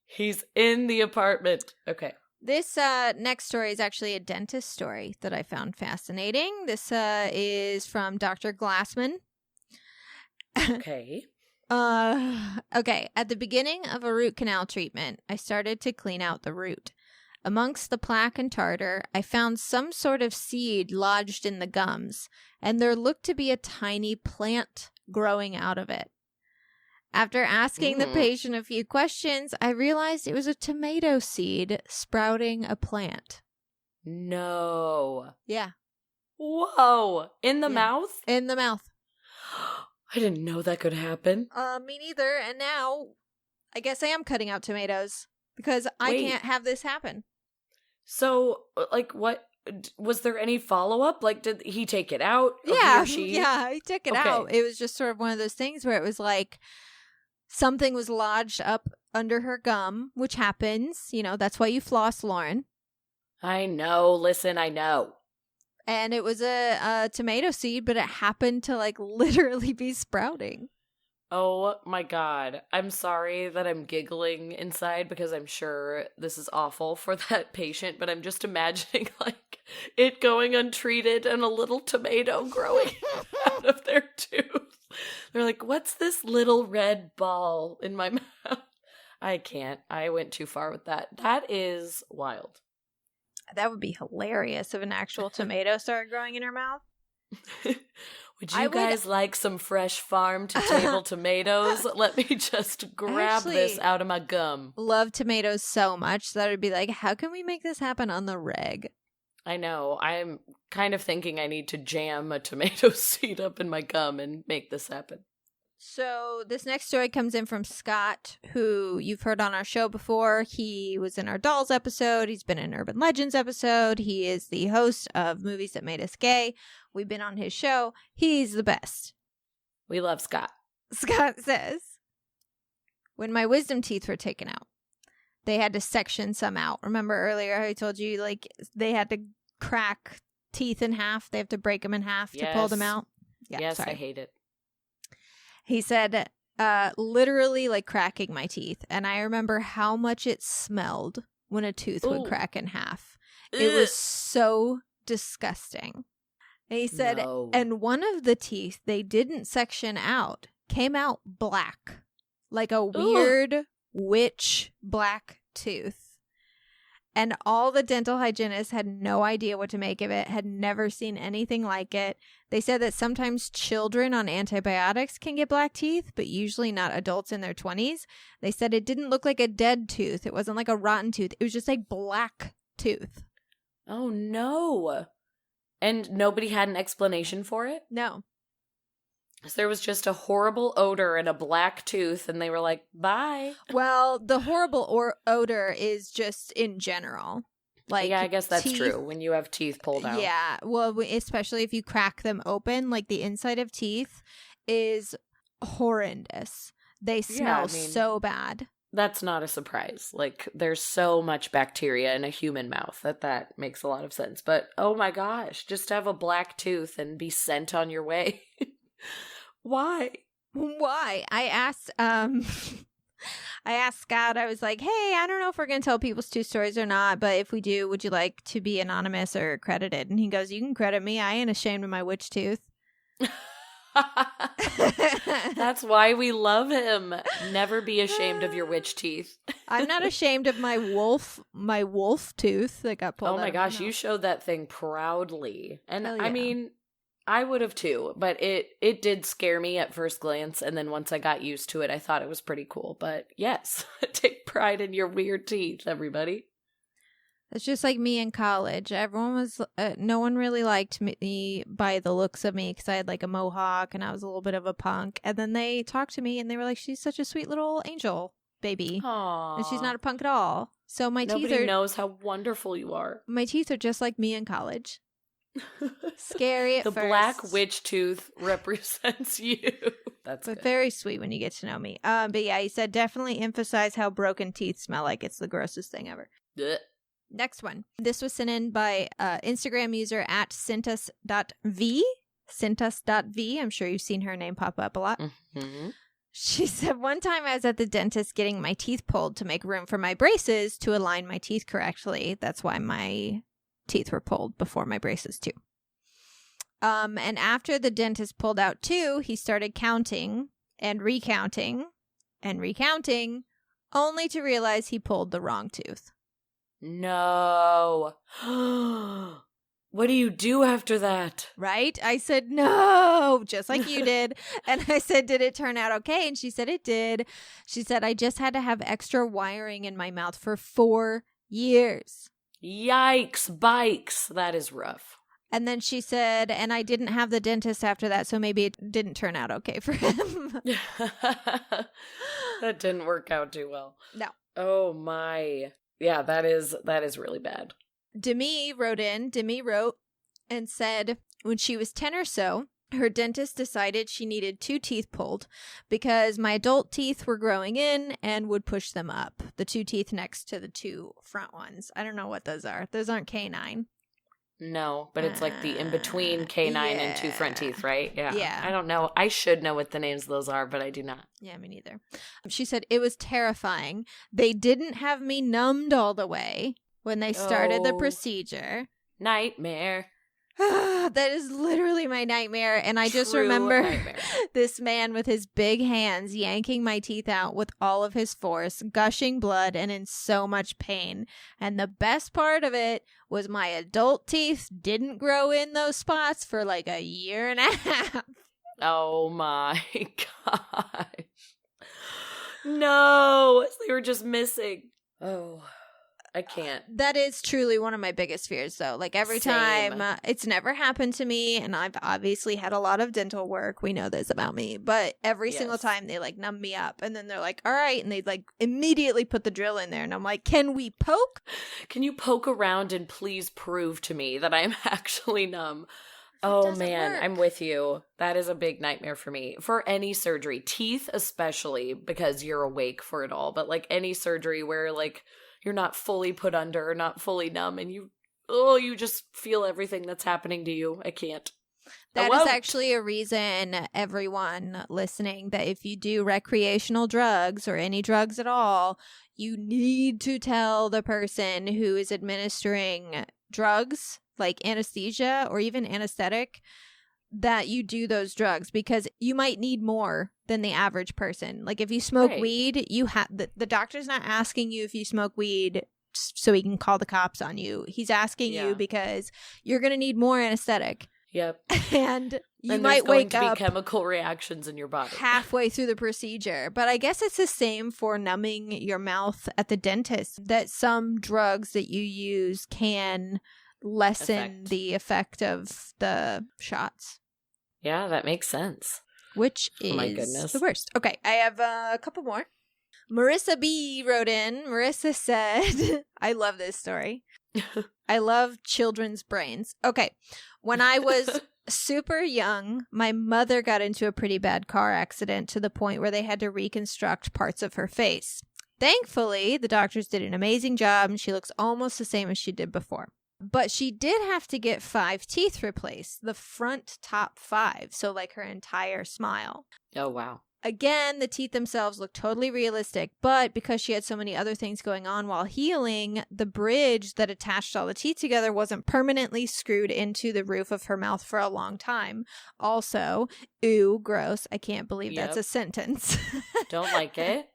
He's in the apartment. Okay. This next story is actually a dentist story that I found fascinating. This is from Dr. Glassman. Okay. Okay. At the beginning of a root canal treatment, I started to clean out the root. Amongst the plaque and tartar, I found some sort of seed lodged in the gums, and there looked to be a tiny plant growing out of it. After asking the patient a few questions, I realized it was a tomato seed sprouting a plant. No. Yeah. Whoa. In the mouth? In the mouth. I didn't know that could happen. Me neither. And now, I guess I am cutting out tomatoes because I can't have this happen. So, like, what? Was there any follow-up? Like, did he take it out? Yeah, He or she? yeah, he took it out. It was just sort of one of those things where it was like something was lodged up under her gum, which happens. You know, that's why you floss, Lauren. I know. Listen, I know. And it was a tomato seed, but it happened to, like, literally be sprouting. Oh, my God. I'm sorry that I'm giggling inside because I'm sure this is awful for that patient, but I'm just imagining, like, it going untreated and a little tomato growing out of their tooth. They're like, what's this little red ball in my mouth? I can't. I went too far with that. That is wild. That would be hilarious if an actual tomato started growing in her mouth. Would you guys like some fresh farm-to-table tomatoes? Let me just grab this out of my gum. Love tomatoes so much that I'd be like, how can we make this happen on the reg? I know. I'm kind of thinking I need to jam a tomato seed up in my gum and make this happen. So this next story comes in from Scott, who you've heard on our show before. He was in our Dolls episode. He's been in Urban Legends episode. He is the host of Movies That Made Us Gay. We've been on his show. He's the best. We love Scott. Scott says, when my wisdom teeth were taken out, they had to section some out. Remember earlier how I told you, like, they had to crack teeth in half? They have to break them in half to pull them out? Yeah, yes, sorry. I hate it. He said, literally, like, cracking my teeth. And I remember how much it smelled when a tooth would crack in half. It was so disgusting. And he said, and one of the teeth they didn't section out came out black. Like a weird witch black tooth. And all the dental hygienists had no idea what to make of it, had never seen anything like it. They said that sometimes children on antibiotics can get black teeth, but usually not adults in their 20s. They said it didn't look like a dead tooth. It wasn't like a rotten tooth. It was just like black tooth. Oh, no. And nobody had an explanation for it? No. So there was just a horrible odor and a black tooth, and they were like, bye. Well, the horrible odor is just in general. Like, yeah, I guess that's teeth, true when you have teeth pulled out. Yeah, well, especially if you crack them open, like the inside of teeth is horrendous. They smell so bad. That's not a surprise. Like, there's so much bacteria in a human mouth that makes a lot of sense. But, oh my gosh, just have a black tooth and be sent on your way. Why? I asked Scott, I was like, hey, I don't know if we're going to tell people's tooth stories or not, but if we do, would you like to be anonymous or credited? And he goes, you can credit me. I ain't ashamed of my witch tooth. That's why we love him. Never be ashamed of your witch teeth. I'm not ashamed of my wolf tooth that got pulled out. Oh my gosh, you showed that thing proudly. And yeah. I mean, I would have too, but it did scare me at first glance, and then once I got used to it, I thought it was pretty cool. But yes, take pride in your weird teeth, everybody. It's just like me in college. Everyone was, no one really liked me by the looks of me because I had like a mohawk and I was a little bit of a punk. And then they talked to me and they were like, she's such a sweet little angel baby. Aww. And she's not a punk at all. So my Nobody knows how wonderful you are. My teeth are just like me in college. Scary at the first. black witch tooth represents you. That's But good. very sweet when you get to know me. But yeah, he said definitely emphasize how broken teeth smell like. It's the grossest thing ever. Ugh. Next one. This was sent in by Instagram user at Cintas.v. Cintas.v. I'm sure you've seen her name pop up a lot. Mm-hmm. She said, one time I was at the dentist getting my teeth pulled to make room for my braces to align my teeth correctly. That's why my teeth were pulled before my braces too. And after the dentist pulled out 2, he started counting and recounting, only to realize he pulled the wrong tooth. No. What do you do after that? Right? I said, no, just like you did. And I said, did it turn out okay? And she said it did. She said, I just had to have extra wiring in my mouth for 4 years. Yikes, bikes. That is rough. And then she said, and I didn't have the dentist after that, so maybe it didn't turn out okay for him. That didn't work out too well. No. Oh my. Yeah, that is really bad. Demi wrote and said when she was 10 or so, her dentist decided she needed 2 teeth pulled because my adult teeth were growing in and would push them up. The 2 teeth next to the 2 front ones. I don't know what those are. Those aren't canine. No, but it's like the in-between canine and 2 front teeth, right? Yeah. Yeah. I don't know. I should know what the names of those are, but I do not. Yeah, me neither. She said it was terrifying. They didn't have me numbed all the way when they started the Oh. procedure. Nightmare. That is literally my nightmare. And I just True remember nightmare. this man with his big hands yanking my teeth out with all of his force, gushing blood and in so much pain. And the best part of it was my adult teeth didn't grow in those spots for like a year and a half. Oh my gosh. No, they were just missing. Oh, I can't. That is truly one of my biggest fears, though. Like every Same. time, it's never happened to me, and I've obviously had a lot of dental work. We know this about me, but every single Yes. time they like numb me up, and then they're like, "All right," and they like immediately put the drill in there, and I'm like, "Can we poke?" Can you poke around and please prove to me that I'm actually numb? Oh doesn't man, work. I'm with you. That is a big nightmare for me. For any surgery, teeth especially, because you're awake for it all, but like any surgery where like you're not fully put under, not fully numb, and you just feel everything that's happening to you. I can't. That I is won't. actually a reason, everyone listening, that if you do recreational drugs or any drugs at all, you need to tell the person who is administering drugs, like anesthesia or even anesthetic, that you do those drugs because you might need more than the average person. Like if you smoke Right. weed, you have the doctor's not asking you if you smoke weed so he can call the cops on you. He's asking Yeah. you because you're going to need more anesthetic. Yep. And you And might there's going wake to be up chemical reactions in your body. halfway through the procedure. But I guess it's the same for numbing your mouth at the dentist, that some drugs that you use can lessen Effect. the effect of the shots, Yeah, that makes sense. which Oh is my goodness. the worst. Okay, I have a couple more. Marissa B wrote in. Marissa said, I love this story. I love children's brains. Okay, when I was super young, my mother got into a pretty bad car accident to the point where they had to reconstruct parts of her face. Thankfully, the doctors did an amazing job and she looks almost the same as she did before. But she did have to get 5 teeth replaced, the front top 5, so like her entire smile. Oh, wow. Again, the teeth themselves look totally realistic, but because she had so many other things going on while healing, the bridge that attached all the teeth together wasn't permanently screwed into the roof of her mouth for a long time. Also, ew, gross. I can't believe that's Yep. a sentence. Don't like it.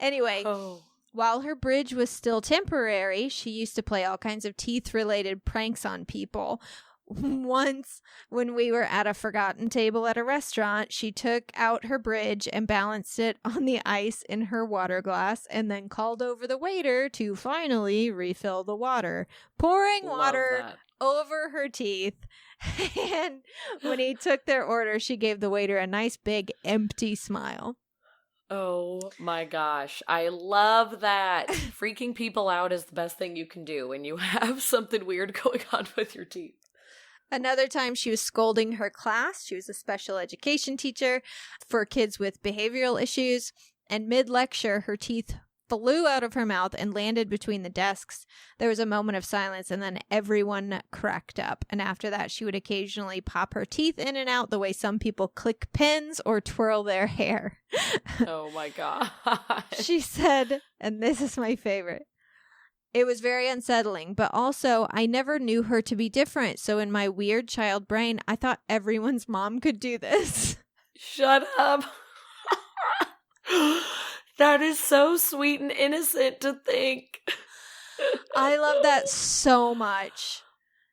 Anyway, Oh. while her bridge was still temporary, she used to play all kinds of teeth-related pranks on people. Once, when we were at a forgotten table at a restaurant, she took out her bridge and balanced it on the ice in her water glass and then called over the waiter to finally refill the water, pouring Love water that. over her teeth. And when he took their order, she gave the waiter a nice big empty smile. Oh my gosh. I love that. Freaking people out is the best thing you can do when you have something weird going on with your teeth. Another time she was scolding her class. She was a special education teacher for kids with behavioral issues. And mid-lecture, her teeth flew out of her mouth and landed between the desks. There was a moment of silence, and then everyone cracked up. And after that, she would occasionally pop her teeth in and out the way some people click pins or twirl their hair. Oh my god. She said, and this is my favorite, "It was very unsettling, but also I never knew her to be different. So in my weird child brain, I thought everyone's mom could do this." Shut up. That is so sweet and innocent to think. I love that so much.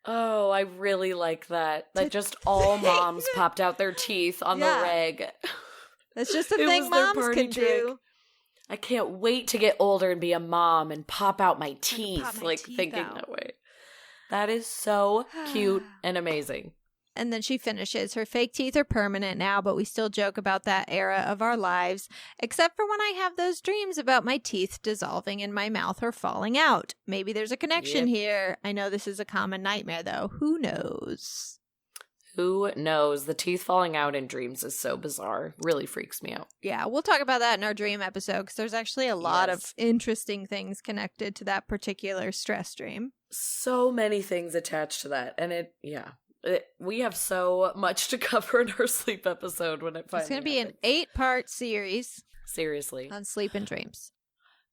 Oh, I really like that. That just all moms popped out their teeth on the reg. That's just a It thing was their moms party can trick. do. I can't wait to get older and be a mom and pop out my teeth, pop my like teeth thinking out. that way. That is so cute and amazing. And then she finishes, "Her fake teeth are permanent now, but we still joke about that era of our lives, except for when I have those dreams about my teeth dissolving in my mouth or falling out. Maybe there's a connection here. I know this is a common nightmare, though. Who knows?" Who knows? The teeth falling out in dreams is so bizarre. Really freaks me out. Yeah, we'll talk about that in our dream episode, because there's actually a lot of interesting things connected to that particular stress dream. So many things attached to that. And we have so much to cover in our sleep episode when it finally It's going to be happens. an 8-part series Seriously. on sleep and dreams.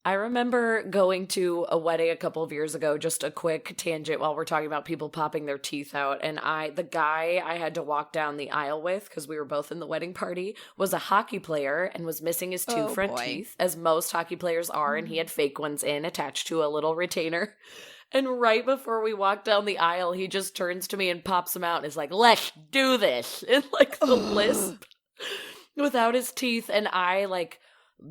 I remember going to a wedding a couple of years ago, just a quick tangent while we're talking about people popping their teeth out. And the guy I had to walk down the aisle with, because we were both in the wedding party, was a hockey player and was missing his two front teeth, as most hockey players are. And he had fake ones attached to a little retainer. And right before we walk down the aisle, he just turns to me and pops them out and is like, "Let's do this." In like the lisp without his teeth. And I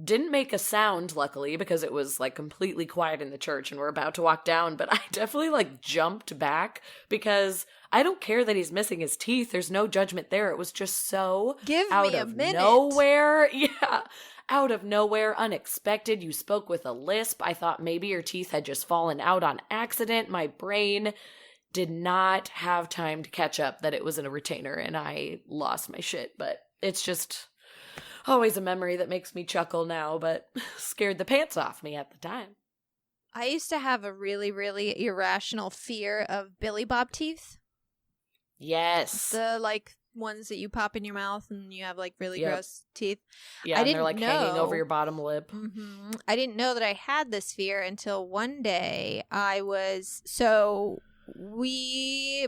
didn't make a sound, luckily, because it was completely quiet in the church and we're about to walk down. But I definitely jumped back because I don't care that he's missing his teeth. There's no judgment there. It was just so out of nowhere. Yeah. Out of nowhere, unexpected. You spoke with a lisp. I thought maybe your teeth had just fallen out on accident. My brain did not have time to catch up that it was in a retainer and I lost my shit. But it's just always a memory that makes me chuckle now, but scared the pants off me at the time. I used to have a really, really irrational fear of Billy Bob teeth. Yes. The ones that you pop in your mouth and you have really gross teeth. Yeah, and they're hanging over your bottom lip. Mm-hmm. I didn't know that I had this fear until one day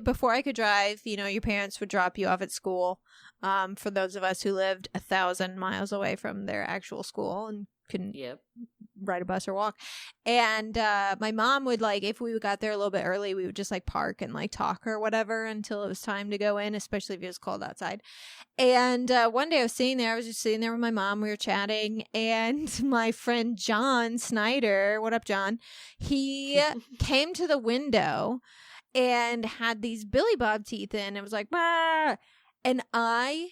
before I could drive, your parents would drop you off at school. For those of us who lived 1,000 miles away from their actual school and couldn't ride a bus or walk. And my mom would if we got there a little bit early, we would just park and talk or whatever until it was time to go in, especially if it was cold outside. And one day I was just sitting there with my mom. We were chatting, and my friend John Snyder, what up, John? He came to the window and had these Billy Bob teeth in. It was like, bah! And I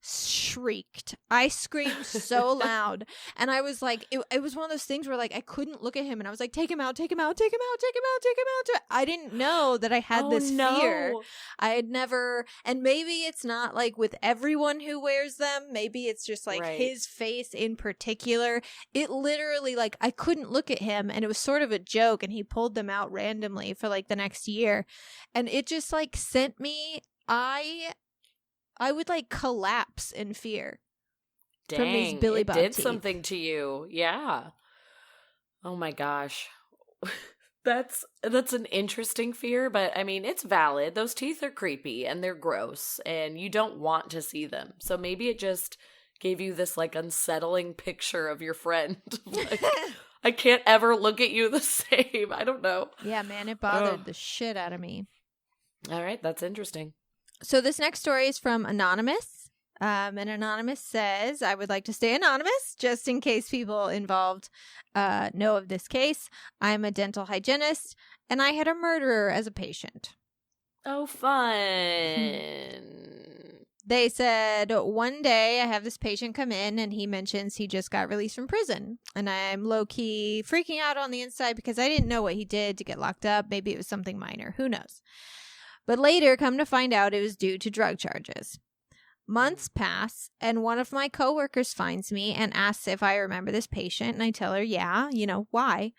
shrieked. I screamed so loud. And I was it was one of those things where I couldn't look at him, and I was like, take him out, take him out, take him out, take him out, take him out. I didn't know that I had this fear. I had never, and maybe it's not with everyone who wears them. Maybe it's just his face in particular. It literally I couldn't look at him, and it was sort of a joke, and he pulled them out randomly for the next year. And it just sent me, I would collapse in fear. Dang, from these Billy Bob it did teeth. something to you. Yeah. Oh my gosh. That's an interesting fear, but I mean, it's valid. Those teeth are creepy and they're gross and you don't want to see them. So maybe it just gave you this unsettling picture of your friend. I can't ever look at you the same. I don't know. Yeah, man, it bothered the shit out of me. All right, that's interesting. So this next story is from Anonymous. And Anonymous says, "I would like to stay anonymous just in case people involved know of this case. I'm a dental hygienist and I had a murderer as a patient." Oh, fun. They said, one day I have this patient come in and he mentions he just got released from prison. And I'm low-key freaking out on the inside because I didn't know what he did to get locked up. Maybe it was something minor. Who knows? But later, come to find out it was due to drug charges. Months pass, and one of my coworkers finds me and asks if I remember this patient. And I tell her, yeah, why?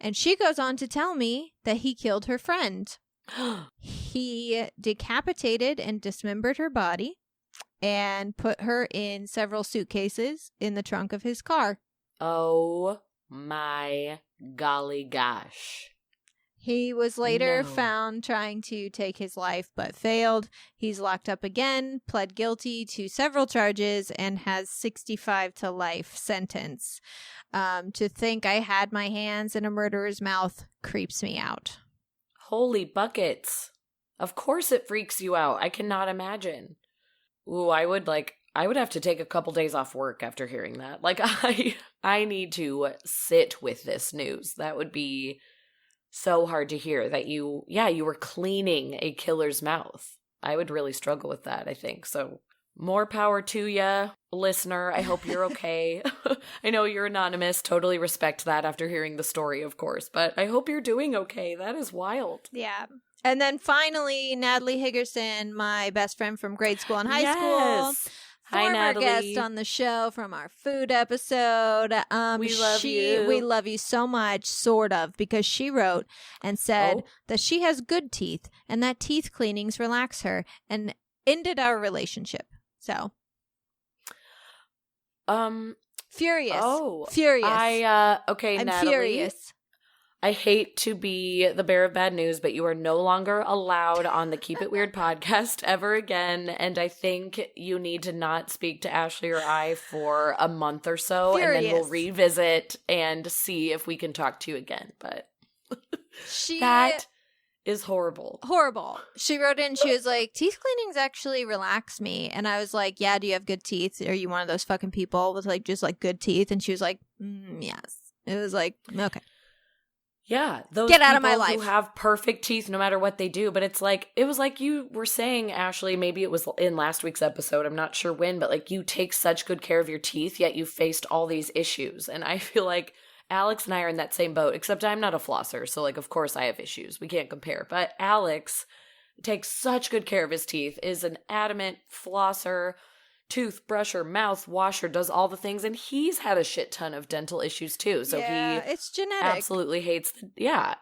And she goes on to tell me that he killed her friend. He decapitated and dismembered her body and put her in several suitcases in the trunk of his car. Oh my golly gosh. He was later found trying to take his life but failed. He's locked up again, pled guilty to several charges, and has 65 to life sentence. To think I had my hands in a murderer's mouth creeps me out. Holy buckets. Of course it freaks you out. I cannot imagine. Ooh, I would have to take a couple days off work after hearing that. Like, I need to sit with this news. That would be so hard to hear that you were cleaning a killer's mouth. I would really struggle with that, I think. So more power to ya, listener. I hope you're okay. I know you're anonymous. Totally respect that after hearing the story, of course. But I hope you're doing okay. That is wild. Yeah. And then finally, Natalie Higgerson, my best friend from grade school and high school. Hi, Former Natalie. guest on the show from our food episode. We love you. We love you so much, sort of, because she wrote and said that she has good teeth and that teeth cleanings relax her and ended our relationship. So, furious. Oh, furious. Okay, I'm Natalie. furious. I hate to be the bearer of bad news, but you are no longer allowed on the Keep It Weird podcast ever again. And I think you need to not speak to Ashley or I for a month or so. Furious. And then we'll revisit and see if we can talk to you again. But that is horrible. Horrible. She wrote in, she was like, teeth cleanings actually relax me. And I was like, yeah, do you have good teeth? Are you one of those fucking people with like just like good teeth? And she was like, yes. It was like, okay. Yeah, those Get out of people my life. who have perfect teeth no matter what they do. But it was like you were saying, Ashley, maybe it was in last week's episode, I'm not sure when, but like you take such good care of your teeth, yet you faced all these issues. And I feel like Alex and I are in that same boat, except I'm not a flosser. So like, of course I have issues. We can't compare. But Alex takes such good care of his teeth, is an adamant flosser, toothbrusher, mouth washer, does all the things, and he's had a shit ton of dental issues too. So it's genetic. Absolutely hates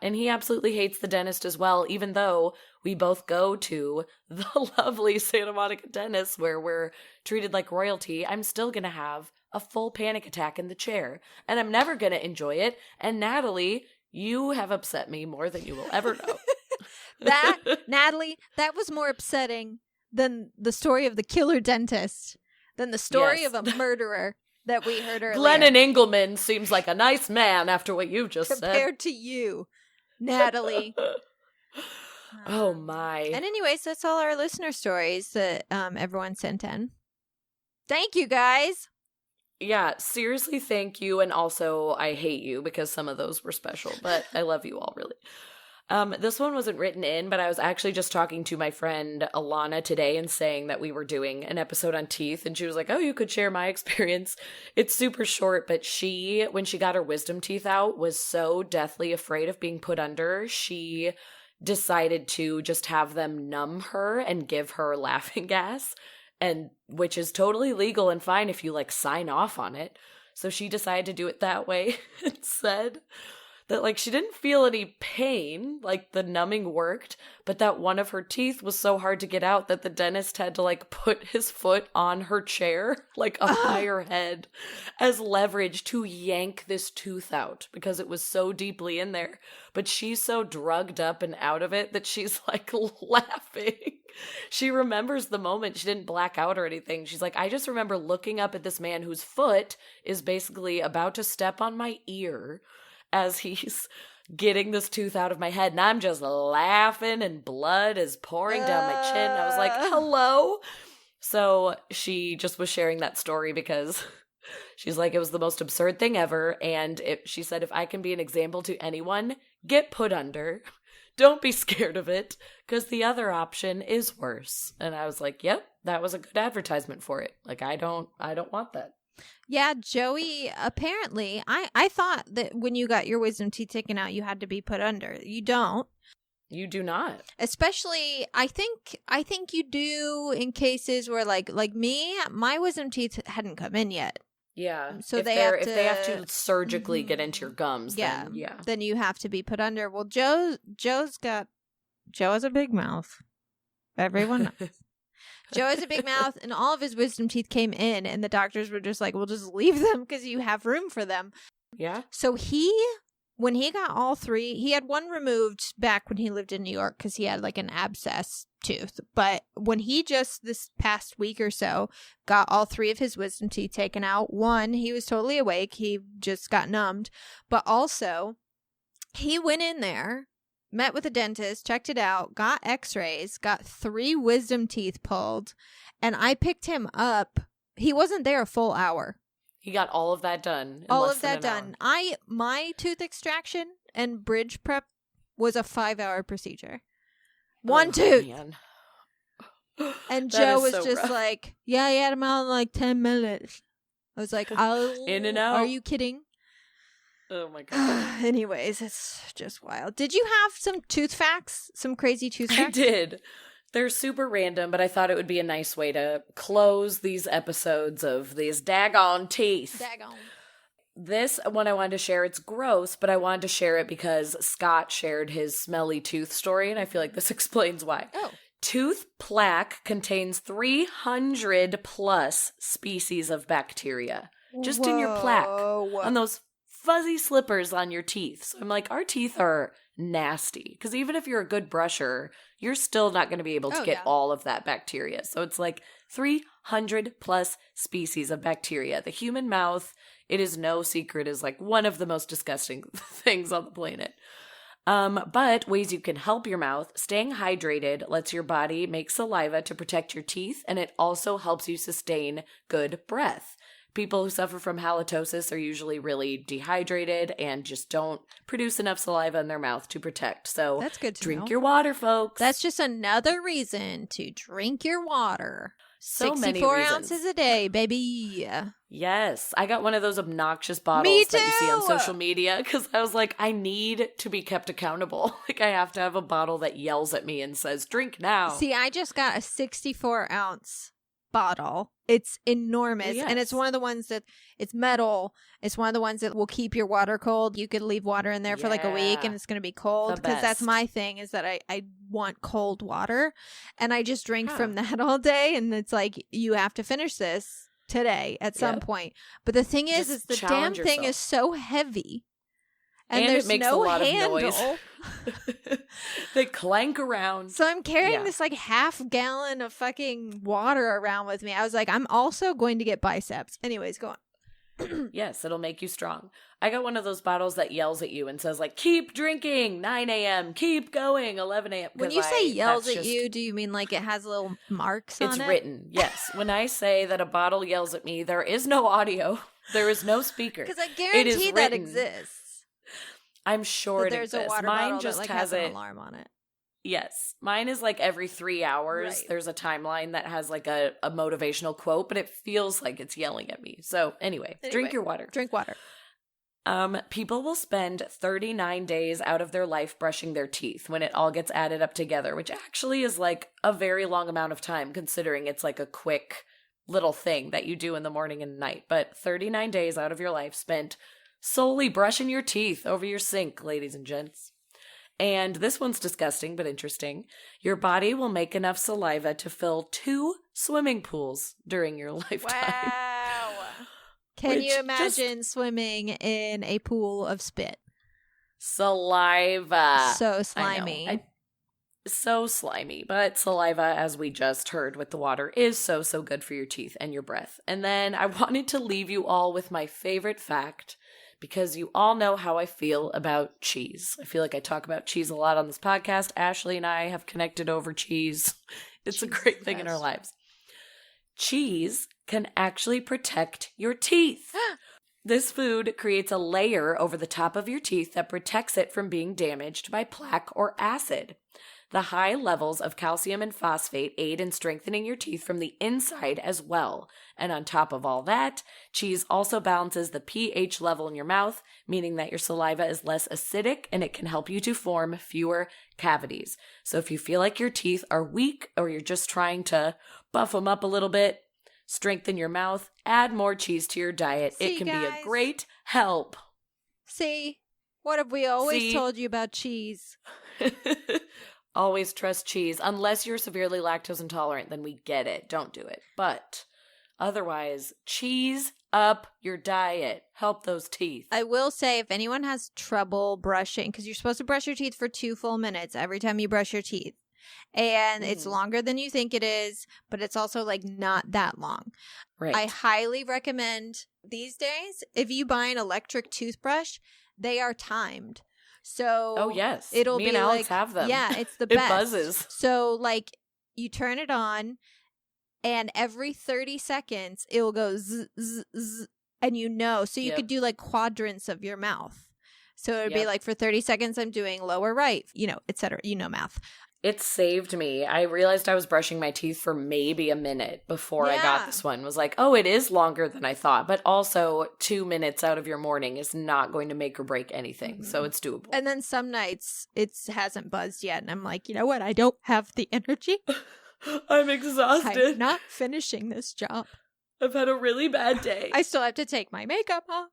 and he absolutely hates the dentist as well, even though we both go to the lovely Santa Monica dentist where we're treated like royalty. I'm still gonna have a full panic attack in the chair, and I'm never gonna enjoy it. And Natalie, you have upset me more than you will ever know. Natalie, that was more upsetting than the story of the killer dentist, than the story of a murderer that we heard earlier. Glennon Engelman seems like a nice man after what you've just said. Compared to you, Natalie. Oh my. And anyways, that's all our listener stories that everyone sent in. Thank you, guys. Yeah, seriously, thank you. And also, I hate you because some of those were special, but I love you all, really. This one wasn't written in, but I was actually just talking to my friend Alana today and saying that we were doing an episode on teeth, and she was like, oh, you could share my experience. It's super short, but when she got her wisdom teeth out, was so deathly afraid of being put under, she decided to just have them numb her and give her laughing gas, and which is totally legal and fine if you like sign off on it. So she decided to do it that way and said that like she didn't feel any pain, like the numbing worked, but that one of her teeth was so hard to get out that the dentist had to like put his foot on her chair, like up by her head, as leverage to yank this tooth out because it was so deeply in there. But she's so drugged up and out of it that she's like laughing. She remembers the moment. She didn't black out or anything. She's like, I just remember looking up at this man whose foot is basically about to step on my ear as he's getting this tooth out of my head, and I'm just laughing and blood is pouring down my chin. I was like, hello? So she just was sharing that story because She's like, it was the most absurd thing ever. And she said, if I can be an example to anyone, get put under. Don't be scared of it, because the other option is worse. And I was like, yep, that was a good advertisement for it. Like, I don't want that. Yeah, Joey, apparently, I thought that when you got your wisdom teeth taken out, you had to be put under. You don't. You do not. Especially, I think you do in cases where, like me, my wisdom teeth hadn't come in yet. Yeah. So if they have to surgically get into your gums, yeah, then then you have to be put under. Well, Joe has a big mouth. Everyone knows. Joe has a big mouth, and all of his wisdom teeth came in, and the doctors were just like, "We'll just leave them because you have room for them." Yeah. So when he got all three, he had one removed back when he lived in New York because he had like an abscess tooth. But when he just this past week or so got all three of his wisdom teeth taken out, one, he was totally awake. He just got numbed. But also, he went in there, met with a dentist, checked it out, got x-rays, got 3 wisdom teeth pulled, and I picked him up. He wasn't there a full hour. He got all of that done. All of that done. My tooth extraction and bridge prep was a 5-hour procedure. One tooth. Man. And Joe was so just rough. Like, yeah, he had him out in like 10 minutes. I was like, in and out. Are you kidding? Oh my God. Anyways, it's just wild. Did you have some tooth facts? Some crazy tooth facts? I did. They're super random, but I thought it would be a nice way to close these episodes of these daggone teeth. Daggone. This one I wanted to share, it's gross, but I wanted to share it because Scott shared his smelly tooth story, and I feel like this explains why. Oh. Tooth plaque contains 300 plus species of bacteria. Just in your plaque. On those fuzzy slippers on your teeth. So I'm like, our teeth are nasty. Because even if you're a good brusher, you're still not going to be able to get all of that bacteria. So it's like 300 plus species of bacteria. The human mouth, it is no secret, is like one of the most disgusting things on the planet. But ways you can help your mouth: staying hydrated lets your body make saliva to protect your teeth, and it also helps you sustain good breath. People who suffer from halitosis are usually really dehydrated and just don't produce enough saliva in their mouth to protect. So that's good to drink know. Your water, folks. That's just another reason to drink your water. So 64 many ounces a day, baby. Yes. I got one of those obnoxious bottles that you see on social media because I was like, I need to be kept accountable. Like, I have to have a bottle that yells at me and says, drink now. See, I just got a 64-ounce bottle. It's enormous. Yes. And it's one of the ones that it's metal. It's one of the ones that will keep your water cold. You could leave water in there for like a week and it's going to be cold, because that's my thing, is that I want cold water, and I just drink from that all day. And it's like, you have to finish this today at some point. But the thing is the damn thing is so heavy. And there's it makes no a lot handle. Of noise. They clank around. So I'm carrying this like half gallon of fucking water around with me. I was like, I'm also going to get biceps. Anyways, go on. Yes, it'll make you strong. I got one of those bottles that yells at you and says like, keep drinking, 9 a.m., keep going, 11 a.m. When you say yells at you, do you mean like it has little marks on it? It's written, yes. When I say that a bottle yells at me, there is no audio. There is no speaker. Because I guarantee that exists. I'm sure it exists. There's a water Mine bottle just that has an alarm on it. Yes. Mine is like every 3 hours. Right. There's a timeline that has like a motivational quote, but it feels like it's yelling at me. So anyway, drink your water. Drink water. People will spend 39 days out of their life brushing their teeth when it all gets added up together, which actually is like a very long amount of time, considering it's like a quick little thing that you do in the morning and night. But 39 days out of your life spent solely brushing your teeth over your sink, ladies and gents. And this one's disgusting but interesting. Your body will make enough saliva to fill 2 swimming pools during your lifetime. Wow. Can you imagine swimming in a pool of spit? Saliva. So slimy. So slimy. But saliva, as we just heard with the water, is so good for your teeth and your breath. And then I wanted to leave you all with my favorite fact, because you all know how I feel about cheese. I feel like I talk about cheese a lot on this podcast. Ashley and I have connected over cheese. It's a great thing in our lives. cheese can actually protect your teeth. This food creates a layer over the top of your teeth that protects it from being damaged by plaque or acid. The high levels of calcium and phosphate aid in strengthening your teeth from the inside as well. And on top of all that, cheese also balances the pH level in your mouth, meaning that your saliva is less acidic and it can help you to form fewer cavities. So if you feel like your teeth are weak or you're just trying to buff them up a little bit, strengthen your mouth, add more cheese to your diet. See, it can guys? be a great help. See, what have we always told you about cheese? Always trust cheese. Unless you're severely lactose intolerant, then we get it. Don't do it. But otherwise, cheese up your diet. Help those teeth. I will say, if anyone has trouble brushing, because you're supposed to brush your teeth for 2 full minutes every time you brush your teeth. And it's longer than you think it is, but it's also like not that long. Right. I highly recommend these days, if you buy an electric toothbrush, they are timed. So oh yes, it'll me be and Alex like, have them. Yeah, it's the It best. buzzes. So like you turn it on, and every 30 seconds it will go zzz, zzz, zzz, and you know. So you could do like quadrants of your mouth. So it would be like for 30 seconds I'm doing lower right, etc. Math. It saved me. I realized I was brushing my teeth for maybe a minute before I got this one. Was like, oh, it is longer than I thought. But also 2 minutes out of your morning is not going to make or break anything. Mm-hmm. So it's doable. And then some nights it hasn't buzzed yet. And I'm like, you know what? I don't have the energy. I'm exhausted. I'm not finishing this job. I've had a really bad day. I still have to take my makeup off.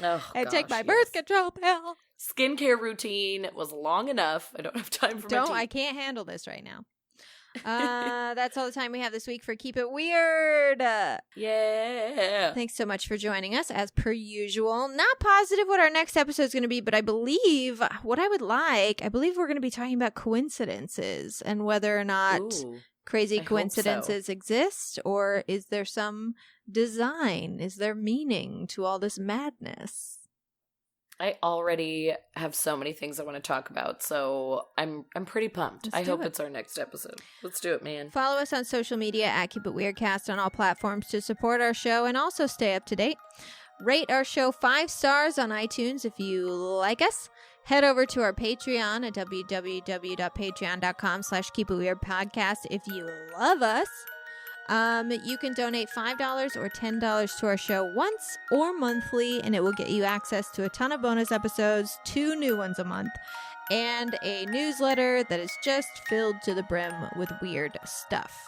Oh, and take my birth control pill. Skincare routine was long enough. I don't have time for my teeth. I can't handle this right now. That's all the time we have this week for Keep It Weird. Yeah. Thanks so much for joining us as per usual. Not positive what our next episode is going to be, but I believe we're going to be talking about coincidences and whether or not crazy coincidences exist, or is there some design? Is there meaning to all this madness? I already have so many things I want to talk about, so I'm pretty pumped. I hope it's our next episode. Let's do it, man. Follow us on social media at Keep It Weirdcast on all platforms to support our show and also stay up to date. Rate our show 5 stars on iTunes if you like us. Head over to our Patreon at www.patreon.com/keepitweirdpodcast if you love us. You can donate $5 or $10 to our show once or monthly, and it will get you access to a ton of bonus episodes, 2 new ones a month, and a newsletter that is just filled to the brim with weird stuff.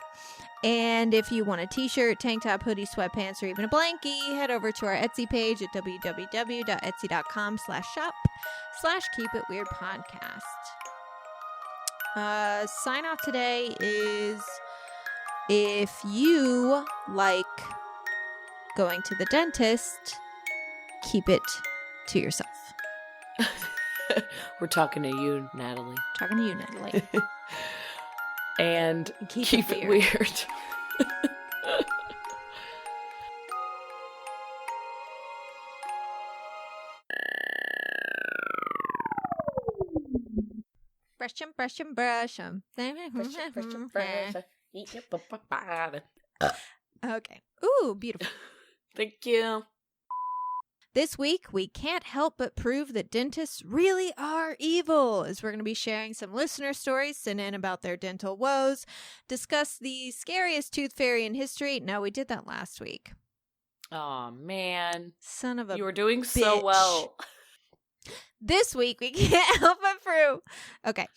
And if you want a t-shirt, tank top, hoodie, sweatpants, or even a blankie, head over to our Etsy page at www.etsy.com/keepitweirdpodcast. Sign off today is... if you like going to the dentist, keep it to yourself. We're talking to you, Natalie. Talking to you, Natalie. And keep it weird. Brush 'em, brush 'em, brush 'em. Okay. Ooh, beautiful. Thank you. This week, we can't help but prove that dentists really are evil, as we're going to be sharing some listener stories sent in about their dental woes, discuss the scariest tooth fairy in history. No, we did that last week. Oh man. Son of a You were doing bitch. so well. This week, we can't help but prove. Okay.